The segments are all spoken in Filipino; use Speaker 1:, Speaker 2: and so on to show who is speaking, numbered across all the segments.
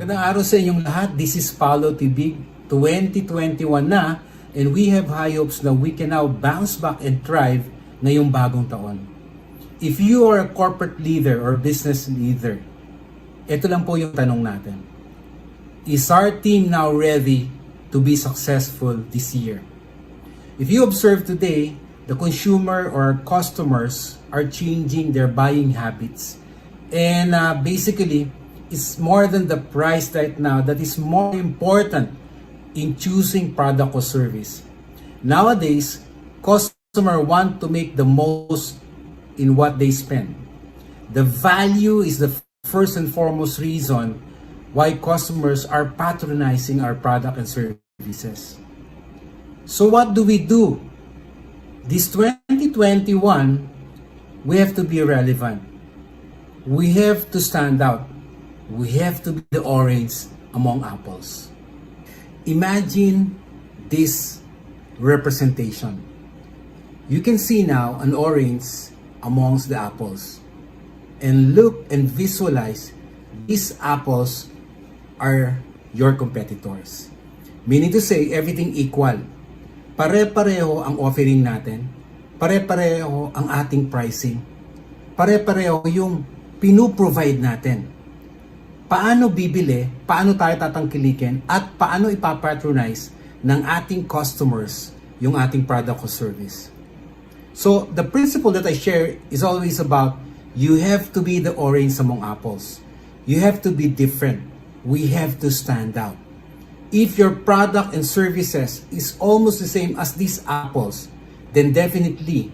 Speaker 1: Magandang araw sa inyong lahat. This is Paulo Tibig, 2021 na, and we have high hopes na we can now bounce back and thrive ngayong bagong taon. If you are a corporate leader or business leader, ito lang po yung tanong natin. Is our team now ready to be successful this year? If you observe today, the consumer or customers are changing their buying habits. And basically, it's more than the price right now that is more important in choosing product or service. Nowadays, customers want to make the most in what they spend. The value is the first and foremost reason why customers are patronizing our product and services. So what do we do? This 2021, we have to be relevant. We have to stand out. We have to be the orange among apples. Imagine this representation. You can see now an orange amongst the apples. And look and visualize these apples are your competitors. Meaning to say, everything equal. Pare-pareho ang offering natin. Pare-pareho ang ating pricing. Pare-pareho yung pinuprovide natin. Paano bibili, paano tayo tatangkilikin, at paano ipapatronize ng ating customers yung ating product or service. So, the principle that I share is always about you have to be the orange among apples. You have to be different. We have to stand out. If your product and services is almost the same as these apples, then definitely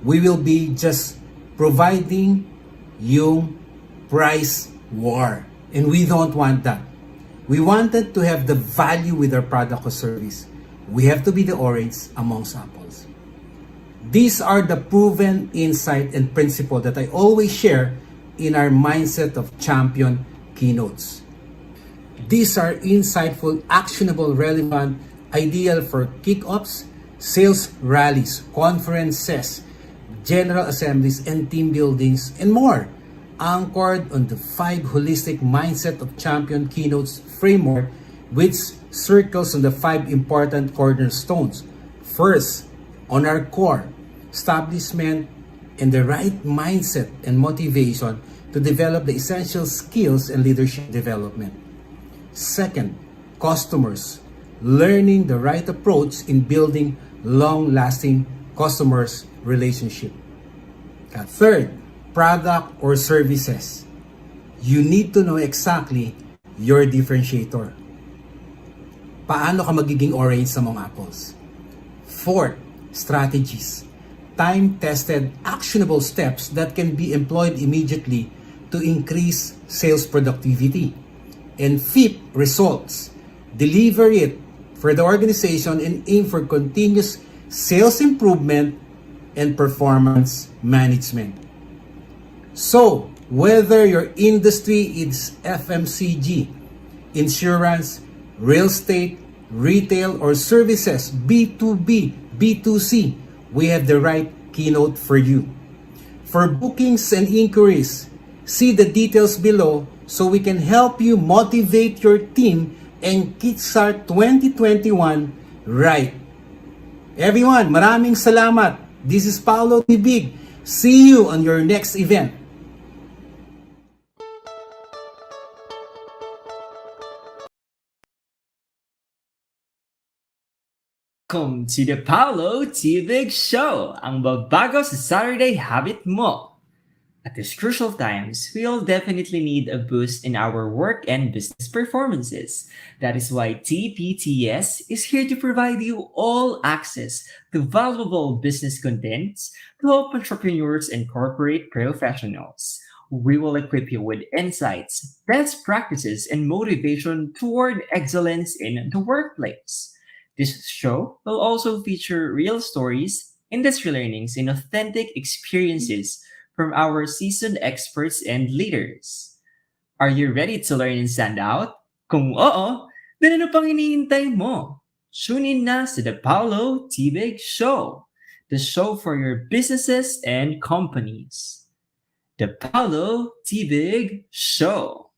Speaker 1: we will be just providing yung price war. And we don't want that. We wanted to have the value with our product or service. We have to be the orange amongst apples. These are the proven insight and principle that I always share in our Mindset of Champion keynotes. These are insightful, actionable, relevant, ideal for kick-offs, sales rallies, conferences, general assemblies, and team buildings, and more. Anchored on the 5 holistic Mindset of Champion keynotes framework, which circles on the 5 important cornerstones. First, on our core, establishment and the right mindset and motivation to develop the essential skills and leadership development. Second, customers, learning the right approach in building long-lasting customers relationship. Third, product or services. You need to know exactly your differentiator. Paano ka magiging orange among apples? Fourth, strategies. Time-tested, actionable steps that can be employed immediately to increase sales productivity. And fifth, results. Deliver it for the organization and aim for continuous sales improvement and performance management. So, whether your industry is FMCG, insurance, real estate, retail, or services, B2B, B2C, we have the right keynote for you. For bookings and inquiries, see the details below so we can help you motivate your team and kickstart 2021 right. Everyone, maraming salamat. This is Paulo Tibig. See you on your next event.
Speaker 2: Welcome to the Paulo Tibig Show, ang babago sa Saturday habit mo. At these crucial times, we'll definitely need a boost in our work and business performances. That is why TPTS is here to provide you all access to valuable business contents to help entrepreneurs and corporate professionals. We will equip you with insights, best practices, and motivation toward excellence in the workplace. This show will also feature real stories, industry learnings, and authentic experiences from our seasoned experts and leaders. Are you ready to learn and stand out? Kung oo, then ano pang hinihintay mo? Tune in na sa The Paulo Tibig Show, the show for your businesses and companies. The Paulo Tibig Show.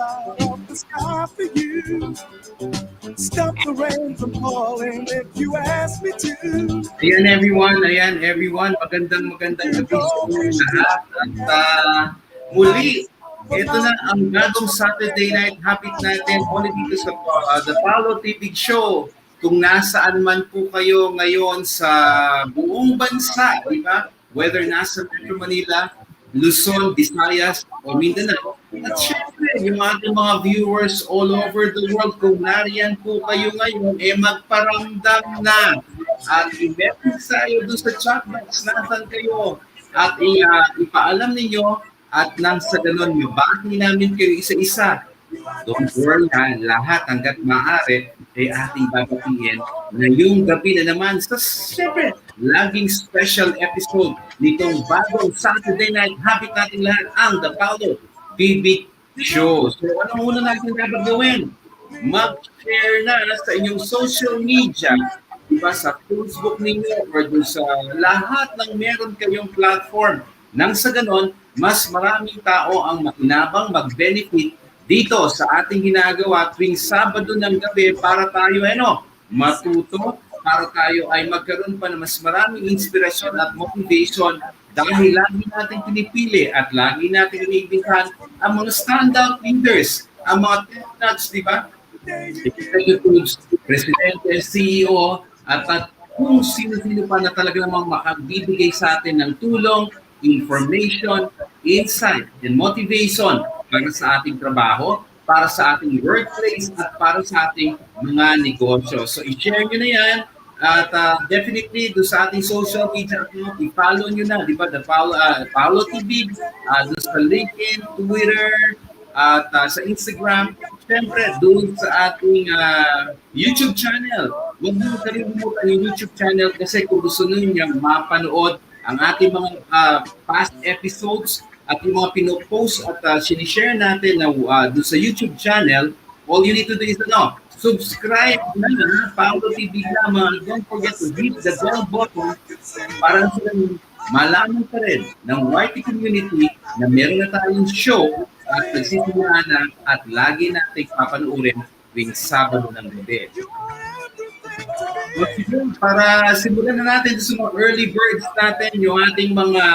Speaker 3: out of the sky for you. Stop the rain from falling if you ask me to.
Speaker 4: Ayan everyone, magandang gabi sa inyong lahat. At muli, ito na ang bagong Saturday night habit natin ulit dito sa The Paulo Tibig Show. Kung nasaan man po kayo ngayon sa buong bansa, di ba? Whether nasa Metro Manila, Luzon, Visayas, o Mindanao. At syempre, yung ating mga viewers all over the world, kung nariyan po kayo ngayon, magparamdam na. At i-message tayo doon sa chat box, nasan kayo. At ipaalam ninyo at nang sa ganun, mabati namin kayo isa-isa. Don't worry ha, lahat hanggat maaari ay ating babatiin na yung gabi na naman sa syempre, laging special episode nitong bagong Saturday night habit natin lahat ang The Paulo Tibig Show. So anong muna natin dapat gawin? Mag-share na sa inyong social media, diba, sa Facebook ninyo or doon sa lahat ng meron kayong platform. Nang sa ganon, mas maraming tao ang makinabang mag-benefit dito sa ating ginagawa tuwing Sabado ng gabi para tayo matuto, para tayo ay magkaroon pa ng mas maraming inspirasyon at motivation dahil lagi natin pinipili at lagi natin iniimbitahan ang mga standout leaders, ang mga tech-nuts, di ba? Executives, Presidente, CEO, at kung sino-sino pa na talaga namang makagbibigay sa atin ng tulong, information, insight, and motivation para sa ating trabaho, para sa ating workplace, at para sa ating mga negosyo. So, i-share nyo na yan. At definitely, doon sa ating social media account, i-follow nyo na, di ba? The Paulo Tibig, doon sa LinkedIn, Twitter, at sa Instagram. Siyempre, doon sa ating YouTube channel. Huwag nyo kalimutan yung YouTube channel kasi kung gusto nyo mapanood ang ating mga past episodes at yung mga pinopost at sinishare natin na doon sa YouTube channel, all you need to do is subscribe na Paulo Tibig lamang. Don't forget to hit the bell button para malaman pa rin ng YT community na meron na tayong show at nagsisimula na at lagi natin papanoorin tuwing Sabado ng gabi. Para simulan na natin sa mga early birds natin, yung ating mga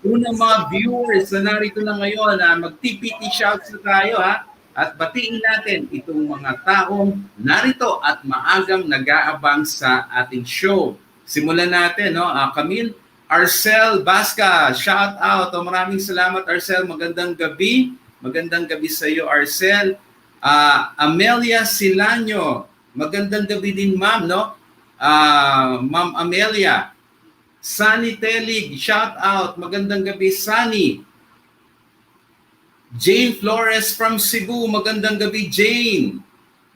Speaker 4: unang mga viewers na narito na ngayon, mag-TPT shouts na tayo at batiin natin itong mga taong narito at maagang nag-aabang sa ating show. Simulan natin, Camille Arcel Basca, shout out. Maraming salamat, Arcel. Magandang gabi. Magandang gabi sa iyo, Arcel. Amelia Silanyo, magandang gabi din, ma'am, Ma'am Amelia. Sunny Telig, shout out. Magandang gabi, Sunny. Jane Flores from Cebu, magandang gabi, Jane.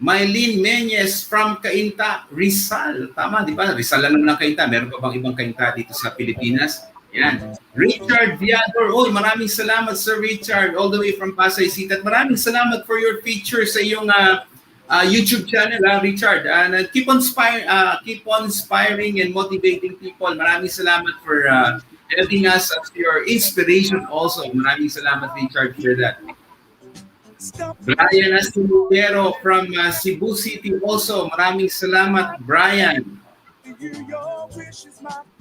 Speaker 4: Mylene Menyes from Cainta, Rizal. Tama, di ba? Rizal lang ng Cainta. Meron pa bang ibang Cainta dito sa Pilipinas? Yan. Richard Viador. Maraming salamat, Sir Richard, all the way from Pasay City. At maraming salamat for your feature sa iyong YouTube channel, Richard. Keep on inspiring and motivating people. Maraming salamat for helping us as your inspiration also. Maraming salamat, Richard, for that. Brian Astillero from Cebu City also. Maraming salamat, Brian.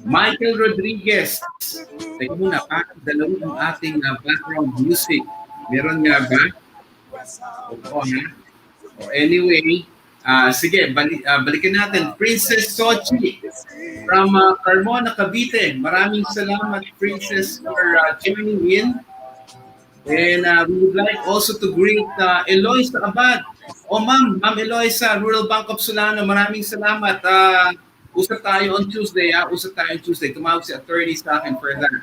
Speaker 4: Michael Rodriguez. Teka muna, dalawin ang ating background music. Meron nga ba? Oo, anyway, sige, balikan natin. Princess Sochi from Carmona, Cavite. Maraming salamat, Princess, for tuning in. And we would like also to greet Eloisa Abad. Ma'am Eloisa, Rural Bank of Solano, maraming salamat. Usap tayo on Tuesday. Tumawag si attorney sa akin for that.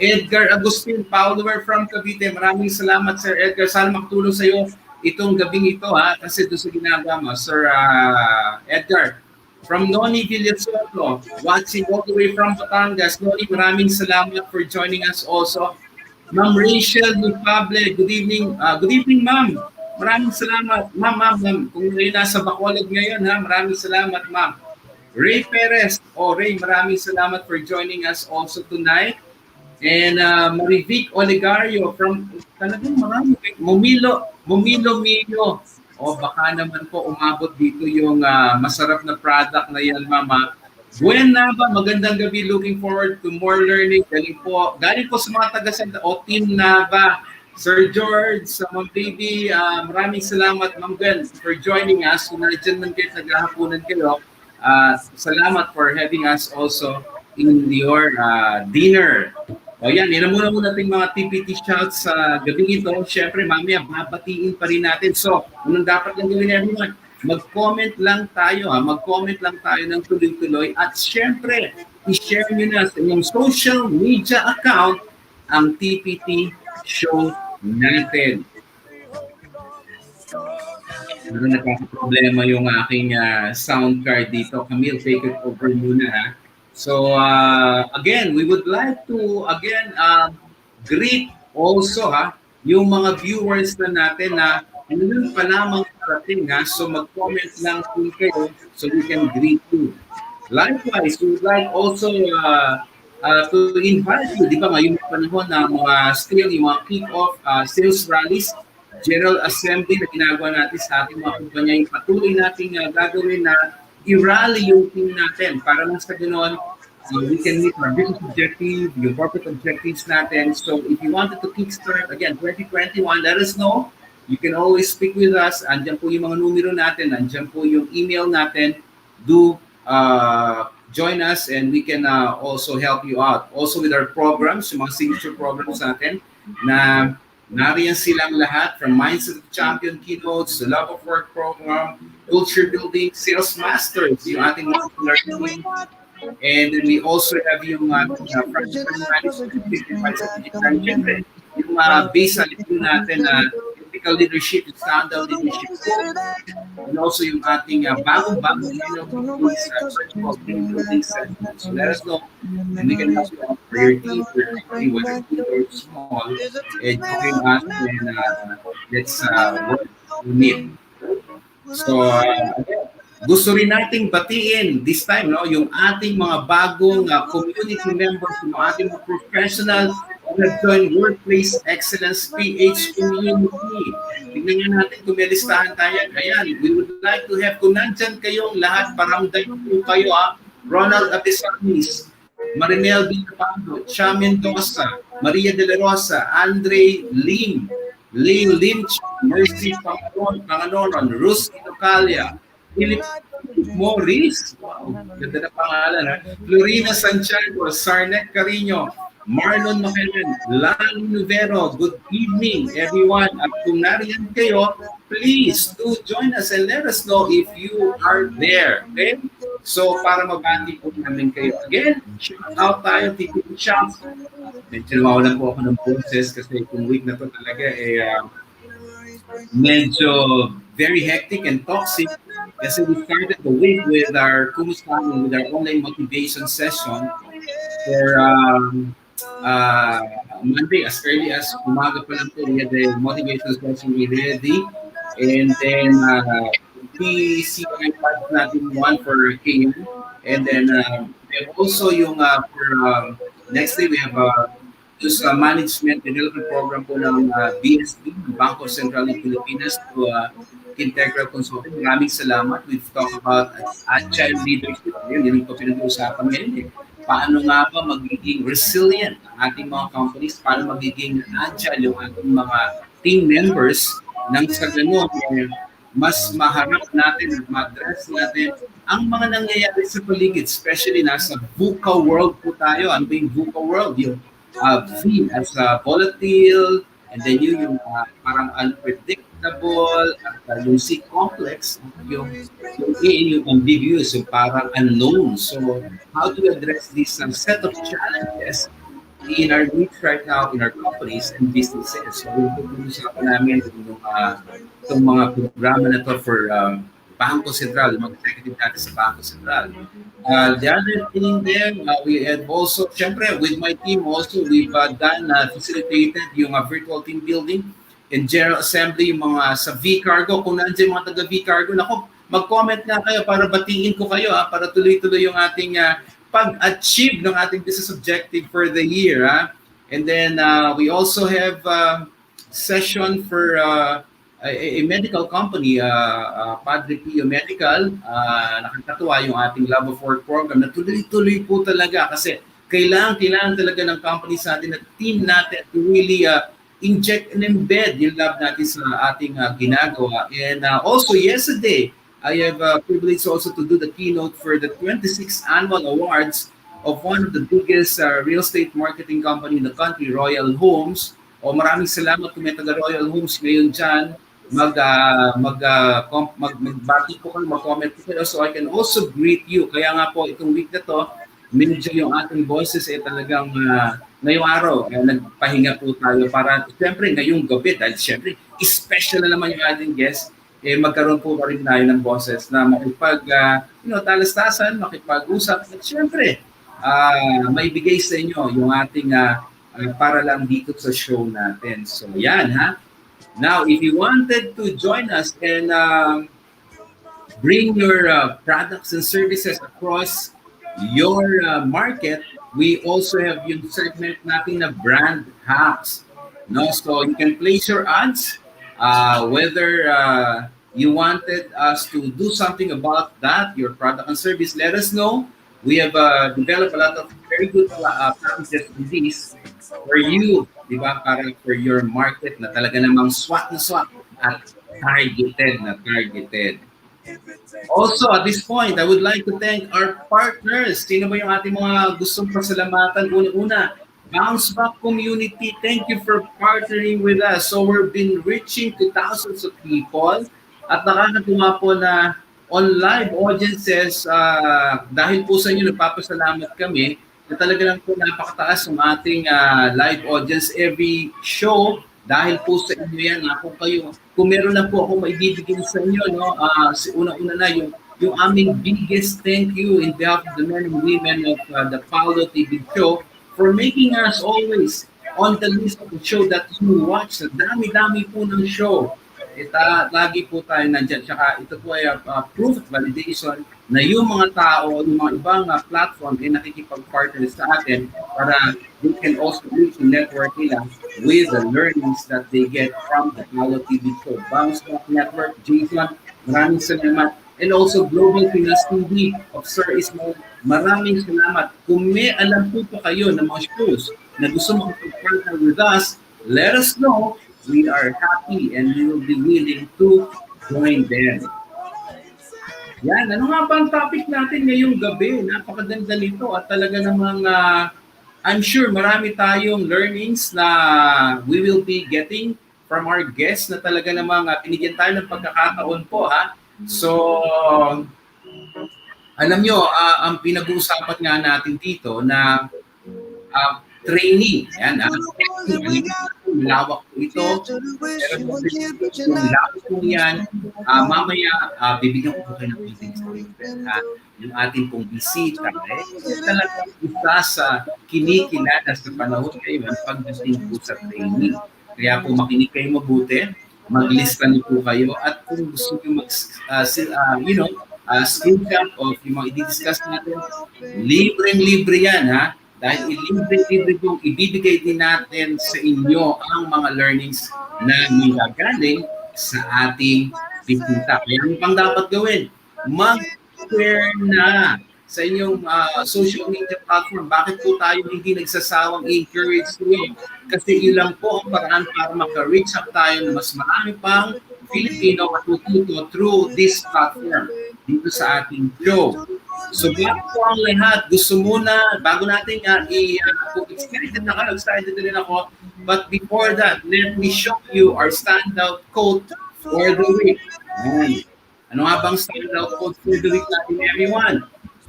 Speaker 4: Edgar Agustin, follower from Cavite. Maraming salamat, Sir Edgar. Sana makatulong sa iyo itong gabing ito, kasi doon sa ginagawa mo, Sir Edgar. From Noni Villasoto, watching all the way from Batangas. Noni, maraming salamat for joining us also. Ma'am Rachel Lupable, good evening. Good evening, ma'am. Maraming salamat. Ma'am. Kung kayo nasa Bacolod ngayon, maraming salamat, ma'am. Ray Perez. Ray, maraming salamat for joining us also tonight. And Marivic Olegario from talagang marami. Mumilo Mio. O baka naman po umabot dito yung masarap na product na yan, Mama. Gwen Nava, magandang gabi. Looking forward to more learning. Galing po sa mga taga-Santa o Team Nava. Sir George, sa Ma'am Baby, maraming salamat, Ma'am Gwen, for joining us. Kung nandiyan man kayo, naghahaponan kayo, salamat for having us also in your dinner. O yan, yan muna ating mga TPT shouts sa gabing ito. Siyempre, mamaya, babatiin pa rin natin. So, anong dapat lang gawin everyone? Mag-comment lang tayo, mag-comment lang tayo ng tuloy-tuloy. At siyempre, i-share nyo na sa inyong social media account ang TPT show natin. Pero nagkakaproblema yung aking sound card dito. Camille, take it over muna ha. So again, we would like to greet also yung mga viewers na natin na ano pa lamang parating so mag-comment lang po kayo so we can greet you. Likewise, we would like also to invite you, di ba ngayon panahon ng mga yung mga kick-off sales rallies, General Assembly na ginagawa natin sa ating mga kumpanya, yung patuloy nating gagawin na i-rally yung team natin para lang sa ganoon we can meet our business objective, yung corporate objectives natin. So if you wanted to kickstart, again, 2021, let us know. You can always speak with us. Andyan po yung mga numero natin. Andyan po yung email natin. Do join us and we can also help you out. Also with our programs, yung mga signature programs natin na nariyan silang lahat from Mindset of Champion Keynotes, the Love of Work Program, Culture Building, Sales Masters, yung ating learning. And then we also have yung management, yung base sa lito natin na ethical leadership, standard leadership, and also yung ating bagong-bagong virtual team building sessions. So let us know, and we can help you out for your team, whether big or small, and join us and let's work on it. So, gusto rin nating batiin this time yung ating mga bagong community members, yung ating mga professional who have joined Workplace Excellence PH Community. Tignan nga natin kung may listahan tayo. Ayan, we would like to have, kung nandyan kayong lahat, paramdam po kayo Ronald Abesanis, Marinel Villalpando, Cha Mendoza, Maria de la Rosa, Andre Lim, Leo Lynch, Mercy Panganonon, Rus Inocalia, Philip Morris, wow, ganda na pangalan Florina Santiago, Sarnet Carino, Marlon Macalan, Lalo Nuvero, good evening everyone. At kung nariyan kayo, please do join us and let us know if you are there. Okay? So para mabati po namin kayo. Again, shout out tayo, TPT Shout. Medyo nawawalan po ako ng boses kasi kung week na to talaga medyo very hectic and toxic kasi we started the week with our kumustahan with our online motivation session for Monday as early as umaga pa lang po we had the motivation session ready and then PCI part natin one for KM and then we have also yung for next day we have just management development program po ng BSP, Bangko Sentral ng Pilipinas to Integral Consulting. Maraming salamat. We've talked about agile leadership. Yun po pinag-uusapan ngayon Paano nga ba magiging resilient ang ating mga companies? Paano magiging agile yung ating mga team members nang sa ganun mas maharap natin at ma-address natin ang mga nangyayari sa paligid, especially nasa VUCA world po tayo. Ano ba yung VUCA world? Yung V as volatile, and then yung parang unpredictable, at yung C complex, yung A yung ambiguous, yung parang unknown. So how to address this set of challenges in our needs right now in our companies and businesses. So we'll pag-usapan namin itong mga programa na to for Bangko Sentral, yung mga executive natin sa Bangko Sentral. The other thing there, we had also, syempre, with my team also, we've facilitated yung virtual team building and General Assembly, yung mga sa V-Cargo. Kung nandiyan mga taga V-Cargo, nako, mag-comment na kayo para batiin ko kayo, para tuloy-tuloy yung ating pag-achieve ng ating business objective for the year. And then we also have session for a medical company, Padre Pio Medical. Nakakatuwa yung ating Love of Work program na tuloy-tuloy po talaga kasi kailangan talaga ng companies natin at team natin to really inject and embed yung love natin sa ating ginagawa. And also yesterday, I have privilege also to do the keynote for the 26th annual awards of one of the biggest real estate marketing company in the country, Royal Homes. O maraming salamat kung may taga Royal Homes ngayon dyan. Magbati po kayo, mag-comment po kayo so I can also greet you. Kaya nga po itong week na to, medyo yung ating boses ay talagang ngayong araw, nagpahinga po tayo para siyempre ngayong gabi dahil siyempre special na naman yung ating guest, magkaroon po rin tayo ng boses na makipag talastasan, makipag-usap at siyempre maibigay sa inyo yung ating para lang dito sa show natin. So yan ha. Now, if you wanted to join us and bring your products and services across your market, we also have yung segment natin na brand hacks. No? So you can place your ads, whether you wanted us to do something about that, your product and service, let us know. We have developed a lot of very good packages in this for you, di ba? Para for your market na talaga namang swak na swak at targeted. Also, at this point, I would like to thank our partners. Sino ba yung ating mga gustong pasalamatan? Una-una, Bounce Back Community, thank you for partnering with us. So we've been reaching to thousands of people at nakakatuwa po na on live audiences, dahil po sa inyo, nagpapasalamat kami na talaga lang po napakataas ng ating live audience every show dahil po sa inyo yan. Kung meron na po ako maibibigay sa inyo, no? Una-una na yung aming biggest thank you in behalf of the men and women of the Paulo Tibig Show for making us always on the list of the show that you watch. Dami-dami po ng show. Lagi po tayo nandyan. Tsaka ito po ay proof of validation na yung mga tao, yung mga ibang platform ay nakikipag-partner sa atin para they can also reach the network nila with the learnings that they get from the Paulo TV Show. Bounce Back Network, Jason, maraming salamat. And also Global Pinas TV of Sir Ismail, maraming salamat. Kung may alam po pa kayo ng mga shows na gusto makipag-partner with us, let us know. We are happy and we will be willing to join them. Yan, ano nga ba ang topic natin ngayong gabi? Napakaganda nito at talaga namang I'm sure marami tayong learnings na we will be getting from our guests na talaga namang binigyan tayo ng pagkakataon po ha. So, alam nyo, ang pinag-uusapan nga natin dito na training. Yan, lawak po ito. Pero yung lawak po yan, mamaya bibigyan ko po kayo ng meeting yung ating pong bisita. Talaga isa sa kinikilala sa panahon ngayon pagdating po sa training. Kaya po makinig kayo mabuti, maglista niyo po kayo at kung gusto niyo screenshot of yung mga i-discuss natin, libreng-libre yan ha. Dahil libre-libre yung ibibigay din natin sa inyo ang mga learnings na nilagaling sa ating pipinta. Kaya ano pang dapat gawin? Mag-share na sa inyong social media platform. Bakit po tayo hindi nagsasawang i-encourage nyo? Kasi yun lang po ang paraan para maka-reach up tayo ng mas marami pang Filipino matututo through this platform dito sa ating show. So bago po ang lahat, gusto muna, bago natin excited din ako, but before that, let me show you our standout quote for the week. Ano nga bang standout quote for the week natin, everyone?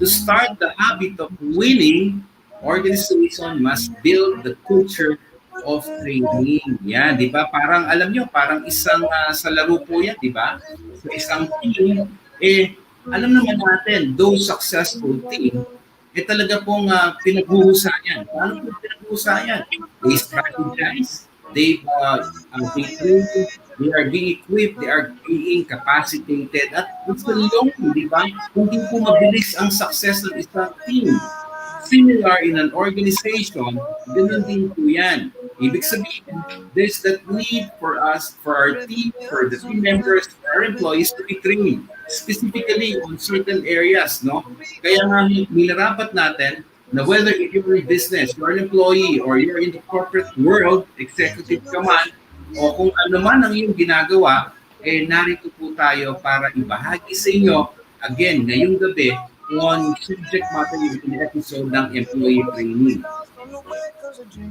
Speaker 4: To start the habit of winning, organization must build the culture of training. Yan, di ba? Parang, alam nyo, parang isang sa laro po yan, di ba? So isang team, alam naman natin, those successful team, talaga pong pinaghuhusayan. Paano po pinaghuhusayan? They strategize, they train, they are being equipped, they are being capacitated, at it's a long, di ba? Hindi po mabilis ang success ng isang team. similar in an organization, ganun din po yan. Ibig sabihin, there's that need for us, for our team, for the team members, for our employees to be trained, specifically on certain areas, no? Kaya nga nilarapat natin na whether if you're in business, you're an employee, or you're in the corporate world, executive ka man, o kung ano man ang iyong ginagawa, narito po tayo para ibahagi sa inyo, again, ngayong gabi, on subject matter in episode ng employee training.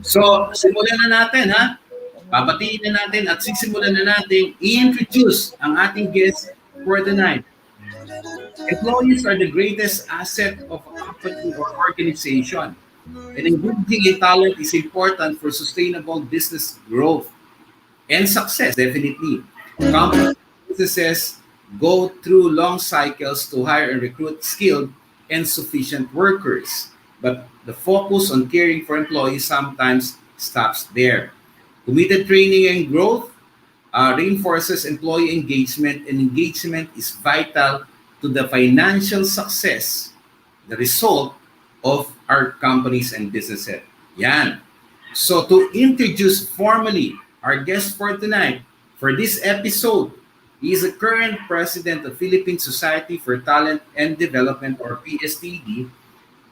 Speaker 4: So, simulan na natin, ha? Babatiin na natin at sisimulan na natin i-introduce ang ating guest for the night. Employees are the greatest asset of a company or organization. And engaging in talent is important for sustainable business growth and success, definitely. Companies and businesses go through long cycles to hire and recruit skilled and sufficient workers. But the focus on caring for employees sometimes stops there. Committed training and growth reinforces employee engagement, and engagement is vital to the financial success, the result of our companies and businesses. Yan. So to introduce formally our guest for tonight, for this episode, he is the current president of Philippine Society for Talent and Development, or PSTD,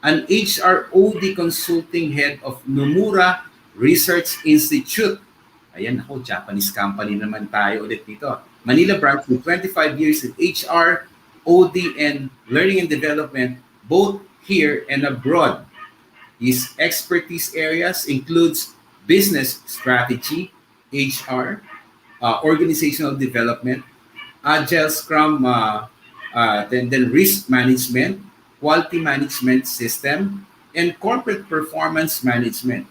Speaker 4: an HROD consulting head of Nomura Research Institute. Ayan, ako, Japanese company naman tayo ulit dito. Manila branch with 25 years in HR, OD, and learning and development, both here and abroad. His expertise areas includes business strategy, HR, organizational development, Agile Scrum, then risk management, quality management system, and corporate performance management.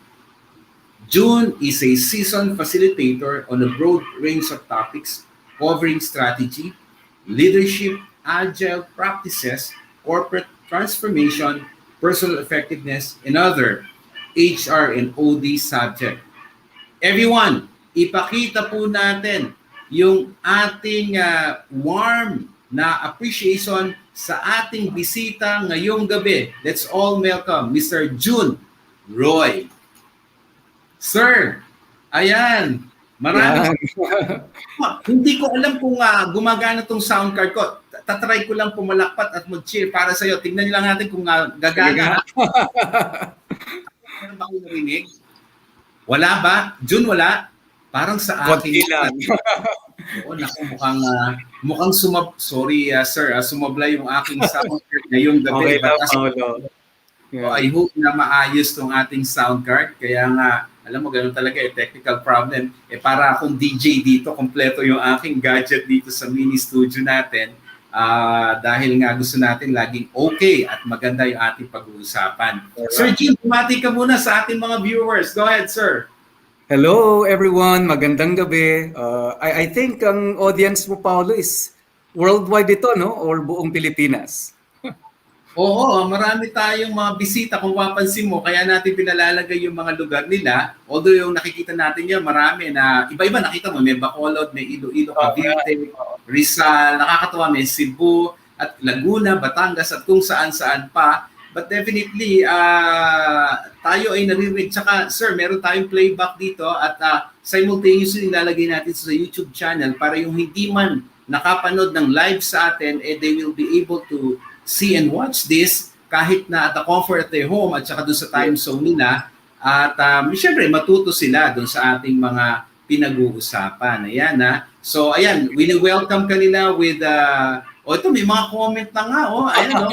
Speaker 4: Jun is a seasoned facilitator on a broad range of topics covering strategy, leadership, agile practices, corporate transformation, personal effectiveness, and other HR and OD subject. Everyone, ipakita po natin yung ating warm na appreciation sa ating bisita ngayong gabi. Let's all welcome Mr. Jun Roy. Sir, ayan, maraming hindi ko alam kung gumagana tong sound card ko. Tatry ko lang pumalakpat at mag-cheer para sa iyo. Tingnan niyo lang natin kung gagana. Meron ba kayo narinig? Wala ba? Jun, wala? Parang sa akin lang. Oo, naku, mukhang sorry sir, sumabla yung aking sound card ngayong gabi.
Speaker 5: Okay lang, Paulo.
Speaker 4: Yeah. I hope na maayos tong ating sound card. Kaya nga, alam mo, ganun talaga technical problem. Para akong DJ dito, kompleto yung aking gadget dito sa mini studio natin. Dahil nga gusto natin laging okay at maganda yung ating pag-uusapan. Right. Sir Jim, bumati ka muna sa ating mga viewers. Go ahead, sir.
Speaker 5: Hello everyone, magandang gabi. I think ang audience mo, Paulo, is worldwide ito, no? Or buong Pilipinas?
Speaker 4: Oo, marami tayong mga bisita kung mapapansin mo. Kaya natin pinalalagay yung mga lugar nila. Although yung nakikita natin yan, marami na iba-iba nakita mo. May Bacolod, may Iloilo, Cavite, Rizal, nakakatawa, may Cebu, at Laguna, Batangas, at kung saan-saan pa. But definitely, tayo ay naririnig. Tsaka, sir, meron tayong playback dito at simultaneously nilalagay natin sa YouTube channel para yung hindi man nakapanood ng live sa atin, they will be able to see and watch this kahit na at the comfort of their home at saka doon sa time zone nila. At syempre, matuto sila doon sa ating mga pinag-uusapan. Ayan, ha? So, ayan, welcome kanila with... ito, may mga comment na nga. Ayan,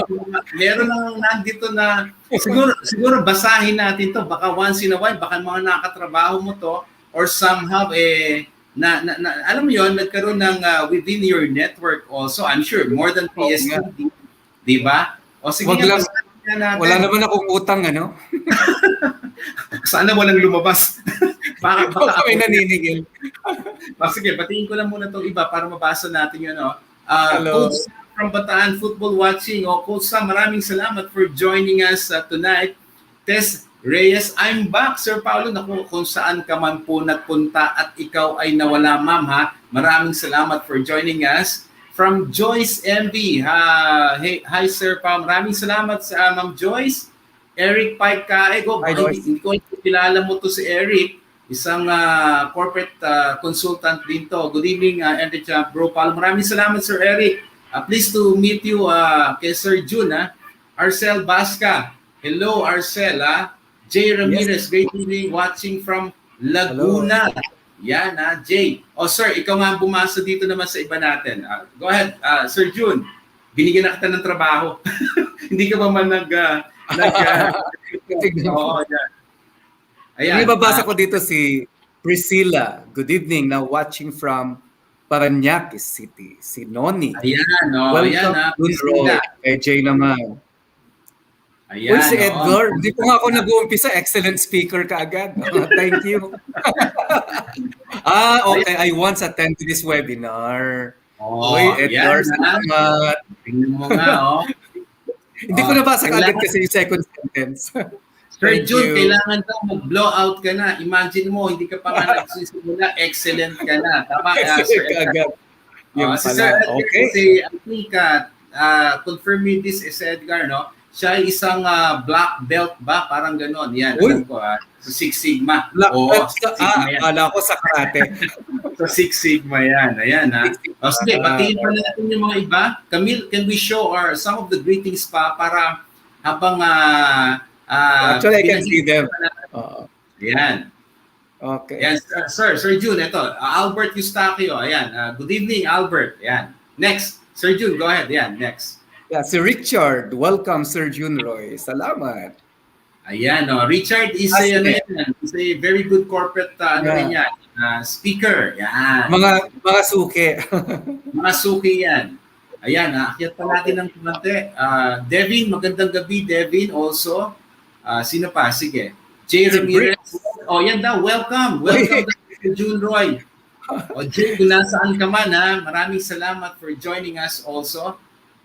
Speaker 4: meron lang nandito na... Siguro basahin natin to. Baka once in a while, baka mga nakatrabaho mo to or somehow, alam mo yon, nagkaroon ng within your network also. I'm sure, more than PSTD. Di ba? O sige nga, basahin natin.
Speaker 5: Wala naman akong utang, ano?
Speaker 4: Sana walang lumabas. baka
Speaker 5: may naninigil.
Speaker 4: Sige, batiin ko lang muna itong iba para mabasa natin yun.
Speaker 5: Hello.
Speaker 4: Coach Sam from Bataan Football Watching. Coach Sam, maraming salamat for joining us tonight. Tess Reyes, I'm back, Sir Paulo. Naku, kung saan ka man po nagpunta at ikaw ay nawala, ma'am, ha? Maraming salamat for joining us. From Joyce MB, hi Sir Paulo. Maraming salamat sa Ma'am Joyce. Eric Paikaego.
Speaker 5: Hi,
Speaker 4: Baka
Speaker 5: Royce.
Speaker 4: hindi ko kilala mo to si Eric. Isang corporate consultant din to. Good evening, Eric Bro Paulo. Maraming salamat, Sir Eric. Pleased to meet you kay Sir Jun. Arcel Basca. Hello, Arcel. Jay Ramirez, great evening, watching from Laguna. Yan, Jay. Sir, ikaw nga bumasa dito naman sa iba natin. Go ahead, Sir Jun. Binigyan na kita ng trabaho. Hindi ka ba man Oo, yan. Ayan.
Speaker 5: May babasa ko dito si Priscilla. Good evening, now watching from Parañaque City. Si Noni.
Speaker 4: Ayan,
Speaker 5: Welcome, Jun Roy. Kay Jay naman.
Speaker 4: Ayan,
Speaker 5: Uy, si Edgar. Hindi ko nga ako nag-uumpisa. Excellent speaker ka agad. Thank you. Okay. I once attended this webinar. Uy, Edgar, salamat.
Speaker 4: Tingnan mo nga,
Speaker 5: Hindi ko nabasa agad kasi yung second sentence.
Speaker 4: Sir Jun, kailangan daw mag-blow out ka na. Imagine mo, hindi ka pa nga nagsisimula, excellent ka na. Tama ka, Sir
Speaker 5: Edgar. Yung
Speaker 4: si
Speaker 5: pala.
Speaker 4: Sir Edgar,
Speaker 5: Okay.
Speaker 4: kasi I think, confirm me this is Edgar, no? Siya ay isang black belt ba? Parang ganon. Yan, alam ko, sa Six Sigma.
Speaker 5: Akala ko sa karate.
Speaker 4: Sa Six Sigma yan. Ayan, sige, batiin pa natin yung mga iba. Camille, can we show some of the greetings pa para habang
Speaker 5: actually, I can see them.
Speaker 4: Ayan.
Speaker 5: Okay.
Speaker 4: Yes, Sir Jun, ito. Albert Eustaquio. Ayan. Good evening, Albert. Ayan. Next. Sir Jun, go ahead. Ayan, next.
Speaker 5: Yeah, si Richard. Welcome, Sir Jun Roy. Salamat.
Speaker 4: Ayan, Richard is a very good corporate speaker. Yan.
Speaker 5: Mga suki.
Speaker 4: Mga suki yan. Ayan, akyat pa natin ng kumante. Devin, magandang gabi, Devin, also. Sino pa? Sige. Jay Ramirez. Yan daw. Welcome. Welcome to Jun Roy. Jay, kung nasaan ka man, maraming salamat for joining us also.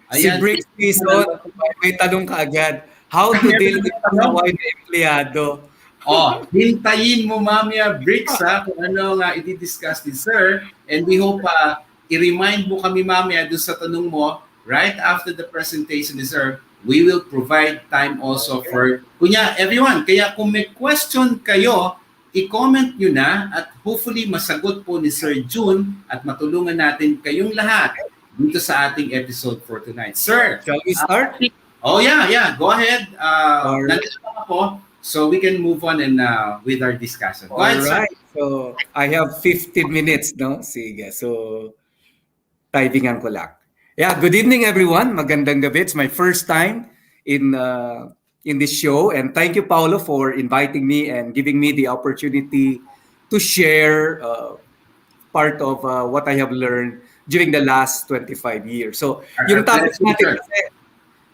Speaker 5: Si
Speaker 4: Ayan.
Speaker 5: Briggs Pison, may tanong ka agad. How to deal with kasaway na empleyado?
Speaker 4: Hintayin mo mamaya, Briggs, kung ano nga i-discuss ni Sir. And we hope i-remind mo kami mamaya doon sa tanong mo right after the presentation ni Sir. We will provide time also for everyone. Kaya kung may question kayo, i-comment nyo na at hopefully masagot po ni Sir Jun at matulungan natin kayong lahat dito sa ating episode for tonight. Sir,
Speaker 5: shall we start?
Speaker 4: Yeah. Go ahead. Nandito lang ako so we can move on and with our discussion. Go ahead,
Speaker 5: Alright.
Speaker 4: sir.
Speaker 5: So, I have 15 minutes, no? Sige. So, typingan ko lang. Yeah, good evening everyone. Magandang gabi. It's my first time in this show, and thank you, Paulo, for inviting me and giving me the opportunity to share part of what I have learned during the last 25 years. So, yung topic natin kasi,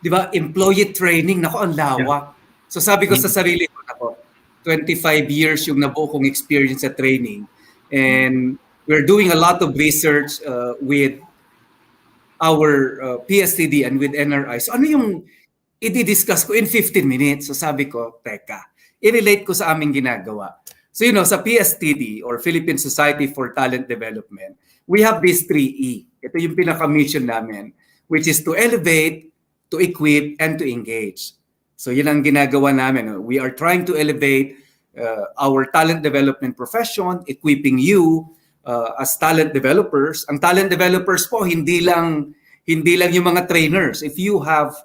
Speaker 5: di ba, employee training, nako, ang lawak. So, sabi ko sa sarili ko, nako, 25 years yung nabuo kong experience sa training. And we're doing a lot of research with our PSTD and with NRI. So, ano yung i-discuss ko in 15 minutes? So, sabi ko, teka, i-relate ko sa aming ginagawa. So, sa PSTD or Philippine Society for Talent Development, we have these 3E. Ito yung pinaka-mission namin, which is to elevate, to equip, and to engage. So yun ang ginagawa namin. We are trying to elevate our talent development profession, equipping you as talent developers. Ang talent developers po, hindi lang yung mga trainers. If you have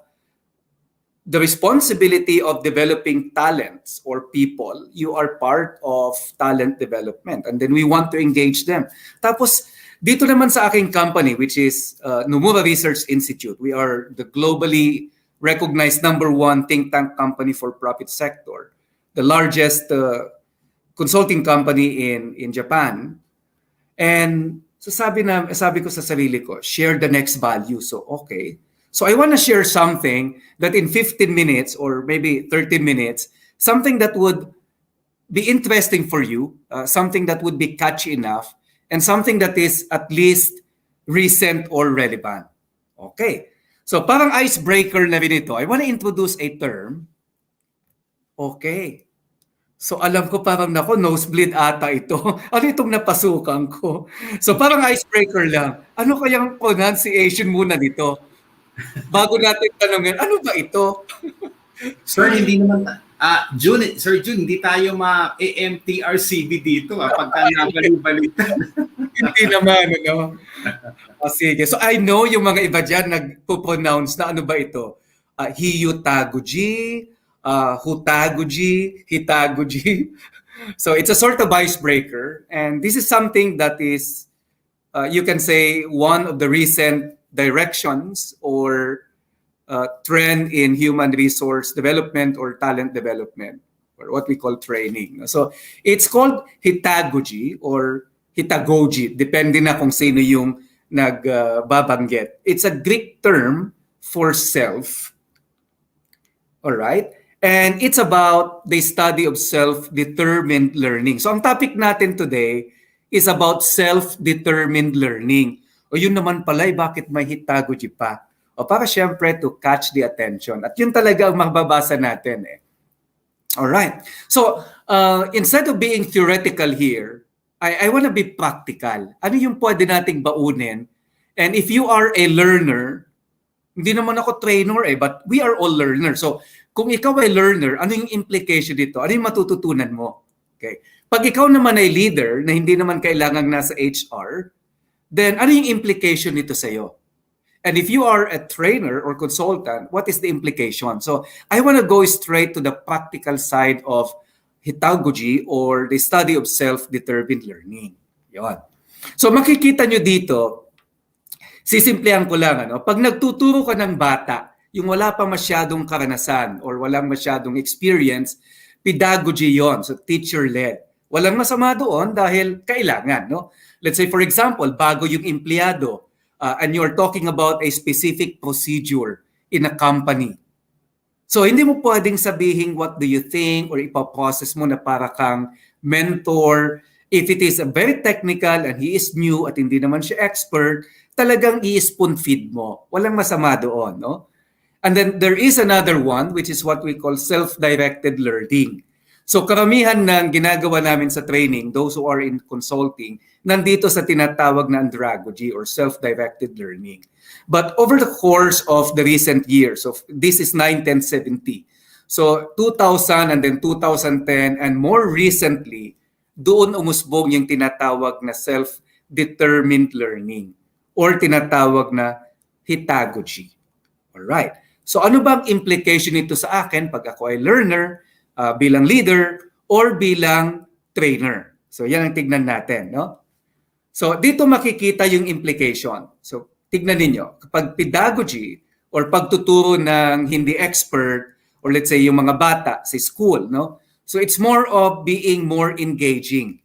Speaker 5: the responsibility of developing talents or people, you are part of talent development. And then we want to engage them. Tapos, dito naman sa aking company, which is Nomura Research Institute, we are the globally recognized #1 think tank company for profit sector, the largest consulting company in Japan. And so sabi ko sa sarili ko, share the next value. So, okay. So I want to share something that in 15 minutes or maybe 30 minutes, something that would be interesting for you, something that would be catchy enough, and something that is at least recent or relevant. Okay. So parang icebreaker na rin ito. I want to introduce a term. Okay. So alam ko parang nosebleed ata ito. Ano itong napasukan ko? So parang icebreaker lang. Ano kayang pronunciation muna nito? Bago natin tanongin, ano ba ito?
Speaker 4: Sir, hindi naman, Sir Jun, hindi tayo ma-AMTRCB dito pagka nabali-balitan.
Speaker 5: Hindi naman, ano? O sige. So I know yung mga iba dyan nagpo-pronounce na ano ba ito? Hiyutaguji, hutaguji, hitaguji. So it's a sort of icebreaker. And this is something that is, you can say, one of the recent directions or trend in human resource development or talent development, or what we call training. So it's called hitagogy or hitagogy, depende na kung sino yung nagbabanggit. It's a Greek term for self. All right? And it's about the study of self-determined learning. So ang topic natin today is about self-determined learning. O yun naman pala, bakit may hitagogy pa? O para syempre to catch the attention. At yun talaga ang mababasa natin eh. Alright. So, instead of being theoretical here, I want to be practical. Ano yung pwede nating baunin? And if you are a learner, hindi naman ako trainer eh, but we are all learners. So, kung ikaw ay learner, ano yung implication dito? Ano yung matututunan mo? Okay. Pag ikaw naman ay leader, na hindi naman kailangan nasa HR, then ano yung implication nito sa'yo? And if you are a trainer or consultant, what is the implication? So I want to go straight to the practical side of hitagogy or the study of self-determined learning. Yon. So makikita nyo dito, sisimplihan ko lang, ano, pag nagtuturo ka ng bata, yung wala pa masyadong karanasan or walang masyadong experience, pedagogy yon, so teacher-led. Walang masama doon dahil kailangan, no? Let's say for example, bago yung empleyado, and you're talking about a specific procedure in a company. So, hindi mo pwedeng sabihin what do you think or ipaprocess mo na para kang mentor. If it is a very technical and he is new at hindi naman siya expert, talagang i-spoon feed mo. Walang masama doon, no? And then there is another one which is what we call self-directed learning. So, karamihan ng ginagawa namin sa training, those who are in consulting, nandito sa tinatawag na andragogy or self-directed learning. But over the course of the recent years, so this is 1970, so 2000 and then 2010 and more recently, doon umusbong yung tinatawag na self-determined learning or tinatawag na hitagogy. Alright. So ano bang implication nito sa akin pag ako ay learner, bilang leader, or bilang trainer? So yan ang tignan natin, no? So dito makikita yung implication. So tignan ninyo, kapag pedagogy or pagtuturo ng hindi expert or let's say yung mga bata sa school, no? So it's more of being more engaging.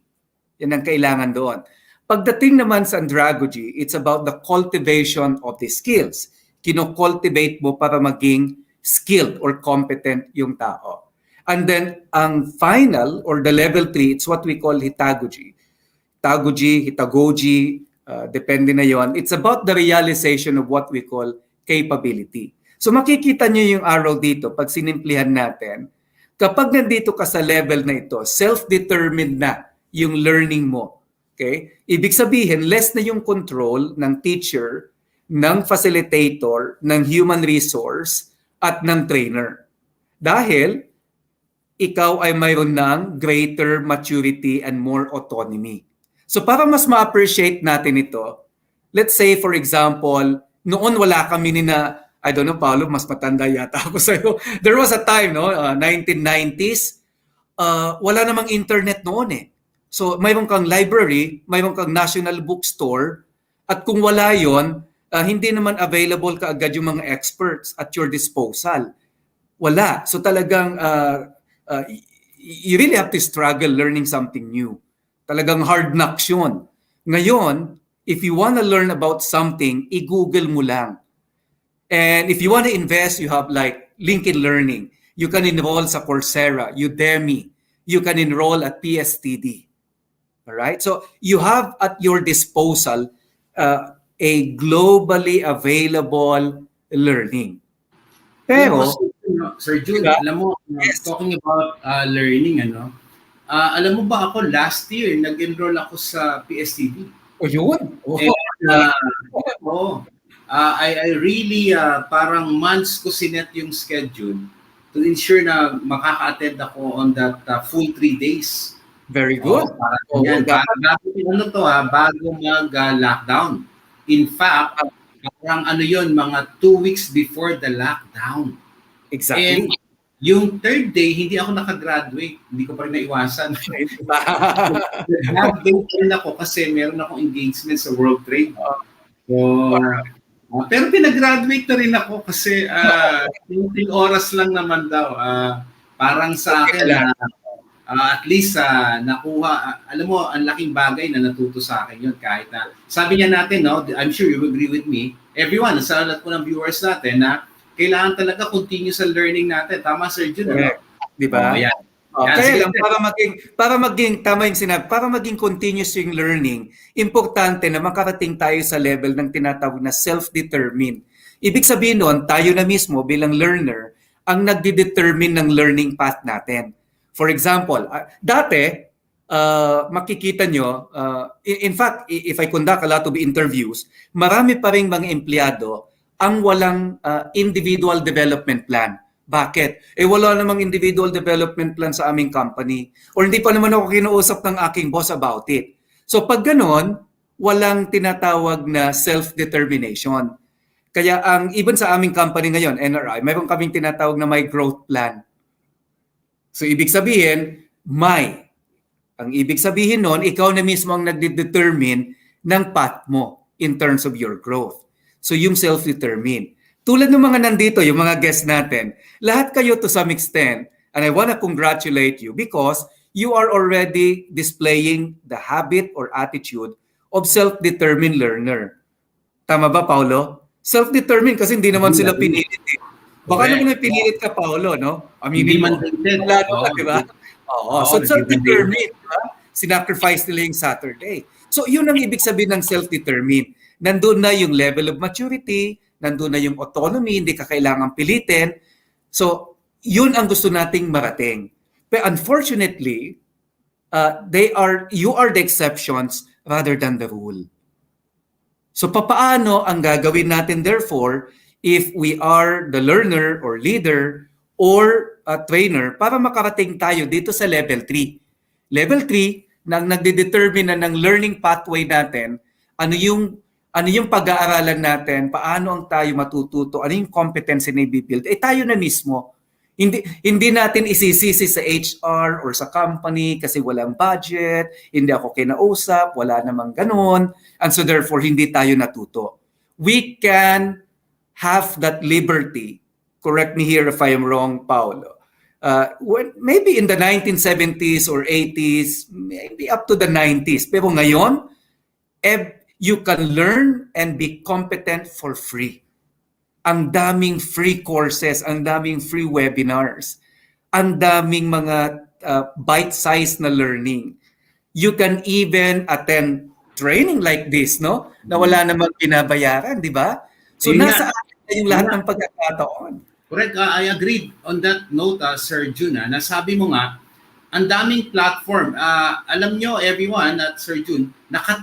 Speaker 5: Yan ang kailangan doon. Pagdating naman sa andragogy, it's about the cultivation of the skills. Kino-cultivate mo para maging skilled or competent yung tao. And then ang final or the level 3, it's what we call hitagogy. Hitagogy, depende na yon. It's about the realization of what we call capability. So makikita nyo yung arrow dito pag sinimplihan natin. Kapag nandito ka sa level na ito, self-determined na yung learning mo. Okay? Ibig sabihin, less na yung control ng teacher, ng facilitator, ng human resource, at ng trainer. Dahil ikaw ay mayroon ng greater maturity and more autonomy. So para mas ma-appreciate natin ito, let's say for example, noon wala kami ni na, I don't know, Paulo, mas matanda yata ako sa'yo. There was a time, no, 1990s, wala namang internet noon eh. So mayroon kang library, mayroon kang national bookstore, at kung wala yon, hindi naman available kaagad yung mga experts at your disposal. Wala. So talagang you really have to struggle learning something new. Talagang hard knocks yun. Ngayon, if you want to learn about something, i-Google mo lang. And if you want to invest, you have like LinkedIn Learning. You can enroll sa Coursera, Udemy. You can enroll at PSTD. Alright? So, you have at your disposal a globally available learning. Pero,
Speaker 4: Sir Jun,
Speaker 5: diba?
Speaker 4: alam mo, talking about learning, alam mo ba ako last year, nag-enroll ako sa PSTD.
Speaker 5: O yun?
Speaker 4: I really, parang months ko sinet yung schedule to ensure na makaka-attend ako on that full 3 days.
Speaker 5: Very good.
Speaker 4: Yan, bago mag-lockdown. In fact, parang ano yun, mga 2 weeks before the lockdown.
Speaker 5: Exactly.
Speaker 4: And yung third day, hindi ako nakagraduate. Hindi ko pa rin naiwasan. Nag-graduate rin ako kasi meron akong engagement sa World Trade. So, pero pinag-graduate na rin ako kasi yung oras lang naman daw. Parang sa akin, at least nakuha, alam mo, ang laking bagay na natuto sa akin yun. Kahit na, sabi niya natin, no, I'm sure you agree with me, everyone, sa lahat po ng viewers natin, na kailangan talaga continue sa learning natin. Tama, Sir Jun?
Speaker 5: Correct. Di ba?
Speaker 4: Yan.
Speaker 5: Kaya lang, para maging, tama yung sinabi, para maging continuous yung learning, importante na makarating tayo sa level ng tinatawag na self-determined. Ibig sabihin nun, tayo na mismo bilang learner, ang nagdi-determine ng learning path natin. For example, dati, makikita nyo, in fact, if I conduct a lot of interviews, marami pa rin mga empleyado ang walang individual development plan. Bakit? Wala namang individual development plan sa aming company. Or hindi pa naman ako kinuusap ng aking boss about it. So pag ganon, walang tinatawag na self-determination. Kaya even sa aming company ngayon, NRI, mayroon kaming tinatawag na my growth plan. So ibig sabihin, ang ibig sabihin nun, ikaw na mismo ang nagde-determine ng path mo in terms of your growth. So yung self-determined. Tulad ng mga nandito, yung mga guests natin, lahat kayo to some extent, and I want to congratulate you because you are already displaying the habit or attitude of self-determined learner. Tama ba, Paulo? Self-determined kasi hindi naman sila pinilit. Baka naman may pinilit ka, Paulo, no?
Speaker 4: Hindi man dated.
Speaker 5: Diba? So self-determined, diba? Sinacrifice nila yung Saturday. So yun ang ibig sabihin ng self-determined. Nandun na yung level of maturity, nandun na yung autonomy, hindi ka kailangang pilitin. So, yun ang gusto nating marating. But unfortunately, you are the exceptions rather than the rule. So, papaano ang gagawin natin therefore if we are the learner or leader or a trainer para makarating tayo dito sa level 3. Level 3, na nagde-determine na ng learning pathway natin, ano yung pag-aaralan natin, paano ang tayo matututo, ano yung competency na i-build, tayo na mismo. Hindi natin isisisi sa HR or sa company kasi walang budget, hindi ako kinausap, wala namang ganon, and so therefore hindi tayo natuto. We can have that liberty, correct me here if I am wrong, Paulo, maybe in the 1970s or 80s, maybe up to the 90s, pero ngayon, you can learn and be competent for free. Ang daming free courses, ang daming free webinars, ang daming mga bite-sized na learning. You can even attend training like this, no? Na wala namang binabayaran, di ba? So nasa atin yung lahat ng pagkakataon.
Speaker 4: Correct. I agreed on that note, Sir Jun, na sabi mo nga, ang daming platform. Alam nyo, everyone, at Sir Jun,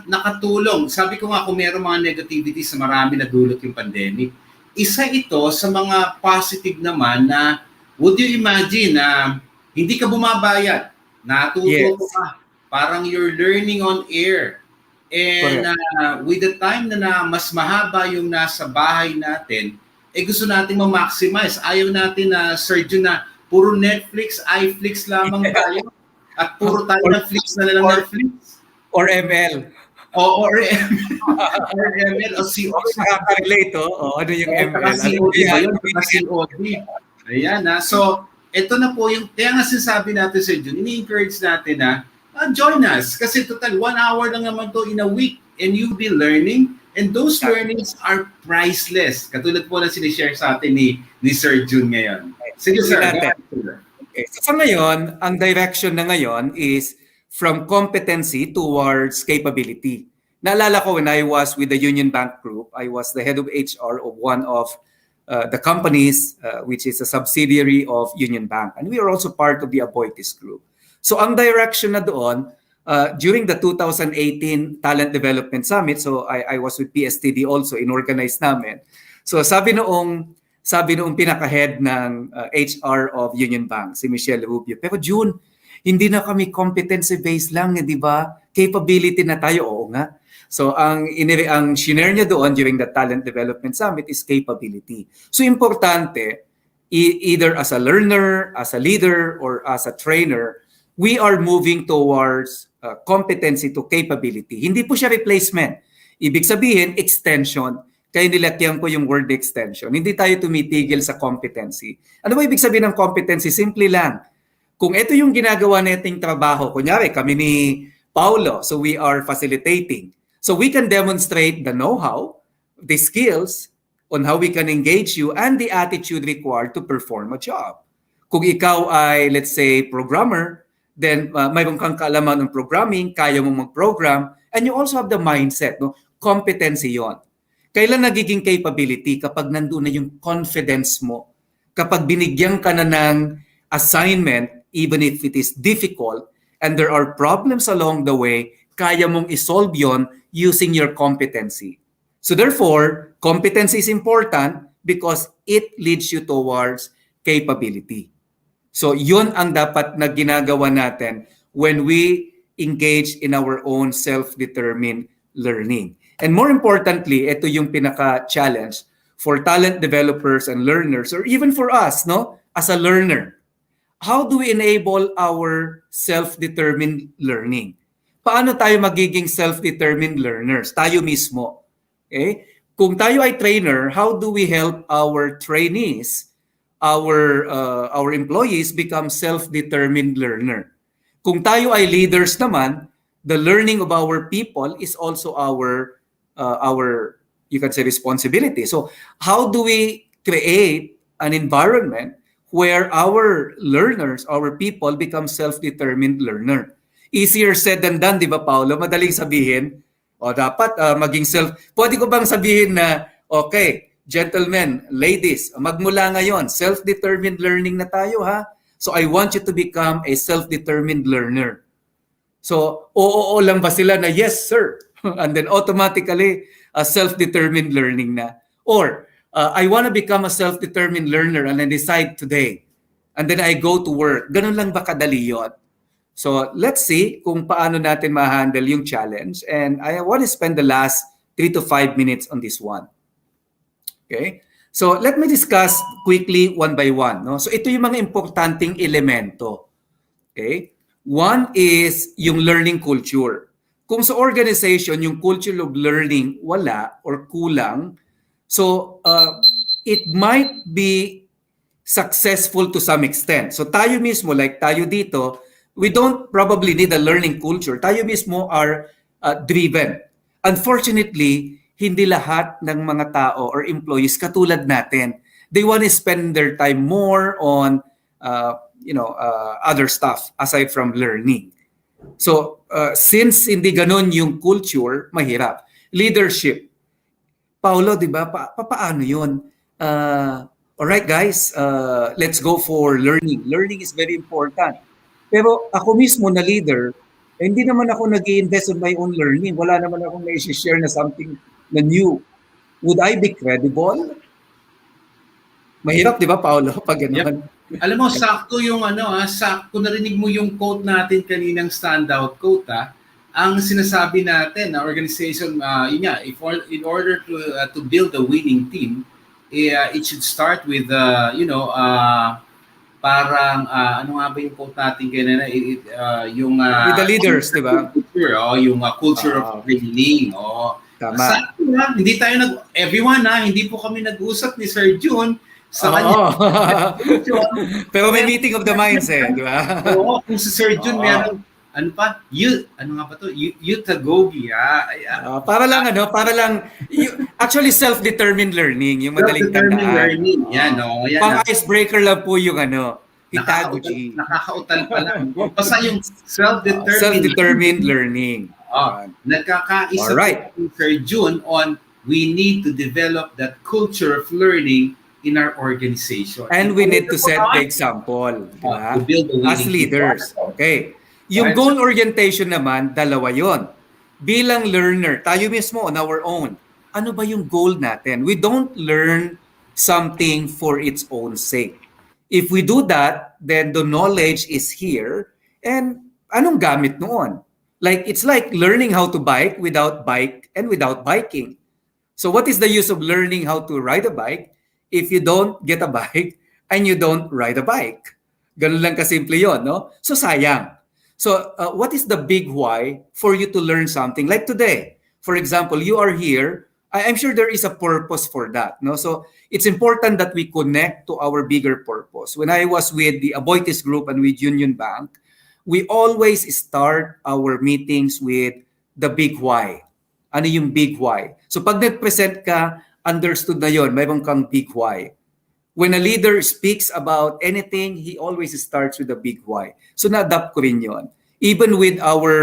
Speaker 4: nakatulong. Sabi ko nga kung mayroong mga negativity sa marami na dulot yung pandemic. Isa ito sa mga positive naman na, would you imagine na hindi ka bumabayad, natututo ka, parang you're learning on air. And with the time na mas mahaba yung nasa bahay natin, gusto natin ma-maximize. Ayaw natin na, Sir Jun, na puro Netflix, iFlix lamang tayo. At puro tayo Netflix na lang Netflix.
Speaker 5: Or ML.
Speaker 4: Or ML. O COD.
Speaker 5: Nakaka-relate, ano yung ML?
Speaker 4: COD ba yun? COD. Ayan, So, ito na po yung, kaya nga sinasabi natin sa Jun, ini-encourage natin na, join us. Kasi total, 1 hour lang naman to in a week. And you'll be learning. And those learnings are priceless. Katulad po na sinishare sa atin ni Sir Jun ngayon. Sige, sir.
Speaker 5: Okay. So sa ngayon, ang direction na ngayon is from competency towards capability. Naalala ko when I was with the Union Bank Group, I was the head of HR of one of the companies which is a subsidiary of Union Bank. And we are also part of the Aboitiz Group. So ang direction na doon, during the 2018 Talent Development Summit, so I was with PSTD also, in-organize namin. So sabi noong Sabi noong pinaka-head ng HR of Union Bank, si Michelle Rubio. Pero June, hindi na kami competency-based lang, di ba? Capability na tayo, oo nga. So ang shinare niya doon during the Talent Development Summit is capability. So importante, either as a learner, as a leader, or as a trainer, we are moving towards competency to capability. Hindi po siya replacement. Ibig sabihin, extension. Kaya nilagyan ko yung word extension. Hindi tayo tumitigil sa competency. Ano ba ibig sabihin ng competency? Simple lang. Kung ito yung ginagawa nating trabaho, kunyari kami ni Paulo, so we are facilitating. So we can demonstrate the know-how, the skills, on how we can engage you, and the attitude required to perform a job. Kung ikaw ay, let's say, programmer, then mayroon kang kaalaman ng programming, kaya mong mag-program, and you also have the mindset, no? Competency yon. Kailan nagiging capability? Kapag nandun na yung confidence mo. Kapag binigyan ka na ng assignment, even if it is difficult, and there are problems along the way, kaya mong isolve yon using your competency. So therefore, competency is important because it leads you towards capability. So yun ang dapat na ginagawa natin when we engage in our own self-determined learning. And more importantly, ito yung pinaka-challenge for talent developers and learners, or even for us, no, as a learner. How do we enable our self-determined learning? Paano tayo magiging self-determined learners? Tayo mismo. Okay? Kung tayo ay trainer, how do we help our trainees, our employees become self-determined learner? Kung tayo ay leaders naman, the learning of our people is also our you can say responsibility. So how do we create an environment where our learners, our people become self-determined learner? Easier said than done, di ba, Paulo? Madaling sabihin, dapat maging Pwede ko bang sabihin na, okay, gentlemen, ladies, magmula ngayon, self-determined learning na tayo, ha? So I want you to become a self-determined learner. So, oo lang ba sila na, yes, sir? And then automatically, self-determined learning na. Or, I want to become a self-determined learner and I decide today. And then I go to work. Ganun lang ba kadali yun? So, let's see kung paano natin ma-handle yung challenge. And I want to spend the last 3 to 5 minutes on this one. Okay? So, let me discuss quickly one by one. No? So, ito yung mga importanteng elemento. Okay? One is yung learning culture. Kung sa organization, yung culture of learning wala or kulang, so it might be successful to some extent. So tayo mismo, like tayo dito, we don't probably need a learning culture. Tayo mismo are driven. Unfortunately, hindi lahat ng mga tao or employees katulad natin. They want to spend their time more on other stuff aside from learning. So, since hindi ganun yung culture, mahirap. Leadership. Paulo, di ba? Paano yun? Alright guys, let's go for learning. Learning is very important. Pero ako mismo na leader, hindi naman ako nag-i-invest in my own learning. Wala naman akong na-share na something na new. Would I be credible? Mahirap, di ba, Paulo? Pag ganun.
Speaker 4: Yep. Alam mo, sakto yung sakto narinig mo yung quote natin kaninang standout quote, Ang sinasabi natin na organization, in order to build a winning team, it should start with parang ano nga ba yung quote natin kanina, yung
Speaker 5: with the leaders, di ba?
Speaker 4: Yung culture of winning.
Speaker 5: Tama.
Speaker 4: Sakto lang, hindi tayo everyone hindi po kami nag-usap ni Sir Jun. Sa
Speaker 5: Pero may meeting of the minds di ba?
Speaker 4: Oo, kung si Sir Jun meron, Utagogi,
Speaker 5: para lang, actually self-determined learning, yung madaling tandaan.
Speaker 4: Self-determined learning, yan.
Speaker 5: Pang icebreaker lang po yung Itagogi.
Speaker 4: Nakakautal pa lang. Basta yung
Speaker 5: self-determined learning.
Speaker 4: Nagkakaisa po Sir Jun on we need to develop that culture of learning in our organization.
Speaker 5: And we need to set the example, diba? As leaders. Okay. Yung goal orientation naman, dalawa yon. Bilang learner, tayo mismo on our own, ano ba yung goal natin? We don't learn something for its own sake. If we do that, then the knowledge is here. And anong gamit noon? Like, it's like learning how to bike without bike and without biking. So what is the use of learning how to ride a bike if you don't get a bike and you don't ride a bike? Ganun lang kasimple yun, no? So sayang. So what is the big why for you to learn something? Like today, for example, you are here. I'm sure there is a purpose for that, no? So it's important that we connect to our bigger purpose. When I was with the Aboitiz Group and with Union Bank, we always start our meetings with the big why. Ano yung big why? So pag nag-present ka, understood na yon, mayroon kang big why. When a leader speaks about anything, he always starts with a big why. So na-adapt ko rin yon. Even with our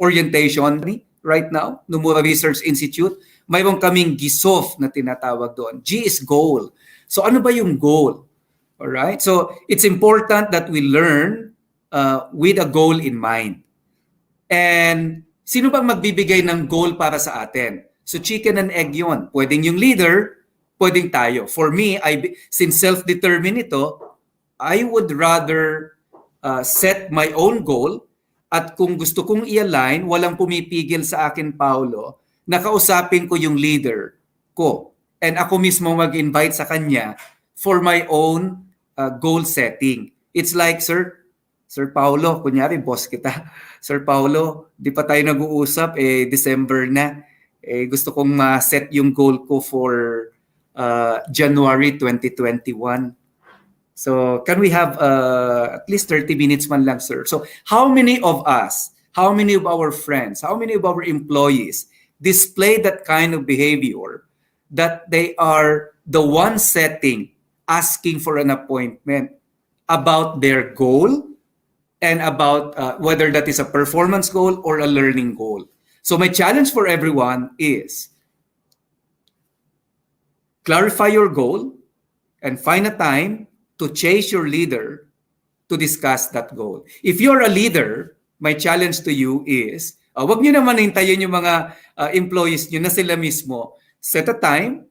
Speaker 5: orientation right now, Nomura Research Institute, mayroon kaming GISOF na tinatawag doon. G is goal. So ano ba yung goal? Alright? So it's important that we learn with a goal in mind. And sino bang magbibigay ng goal para sa atin? So chicken and egg yun. Pwedeng yung leader, pwedeng tayo. For me, since self-determined ito, I would rather set my own goal at kung gusto kong i-align, walang pumipigil sa akin, Paulo, nakausapin ko yung leader ko. And ako mismo mag-invite sa kanya for my own goal setting. It's like, Sir Paulo, kunyari, boss kita. Sir Paulo, di pa tayo nag-uusap, December na. Gusto kong ma-set yung goal ko for January 2021. So, can we have at least 30 minutes man lang, sir? So, how many of us, how many of our friends, how many of our employees display that kind of behavior that they are the one setting, asking for an appointment about their goal and about whether that is a performance goal or a learning goal? So, my challenge for everyone is clarify your goal and find a time to chase your leader to discuss that goal. If you're a leader, my challenge to you is, wag nyo naman hintayin yung mga employees nyo na sila mismo. Set a time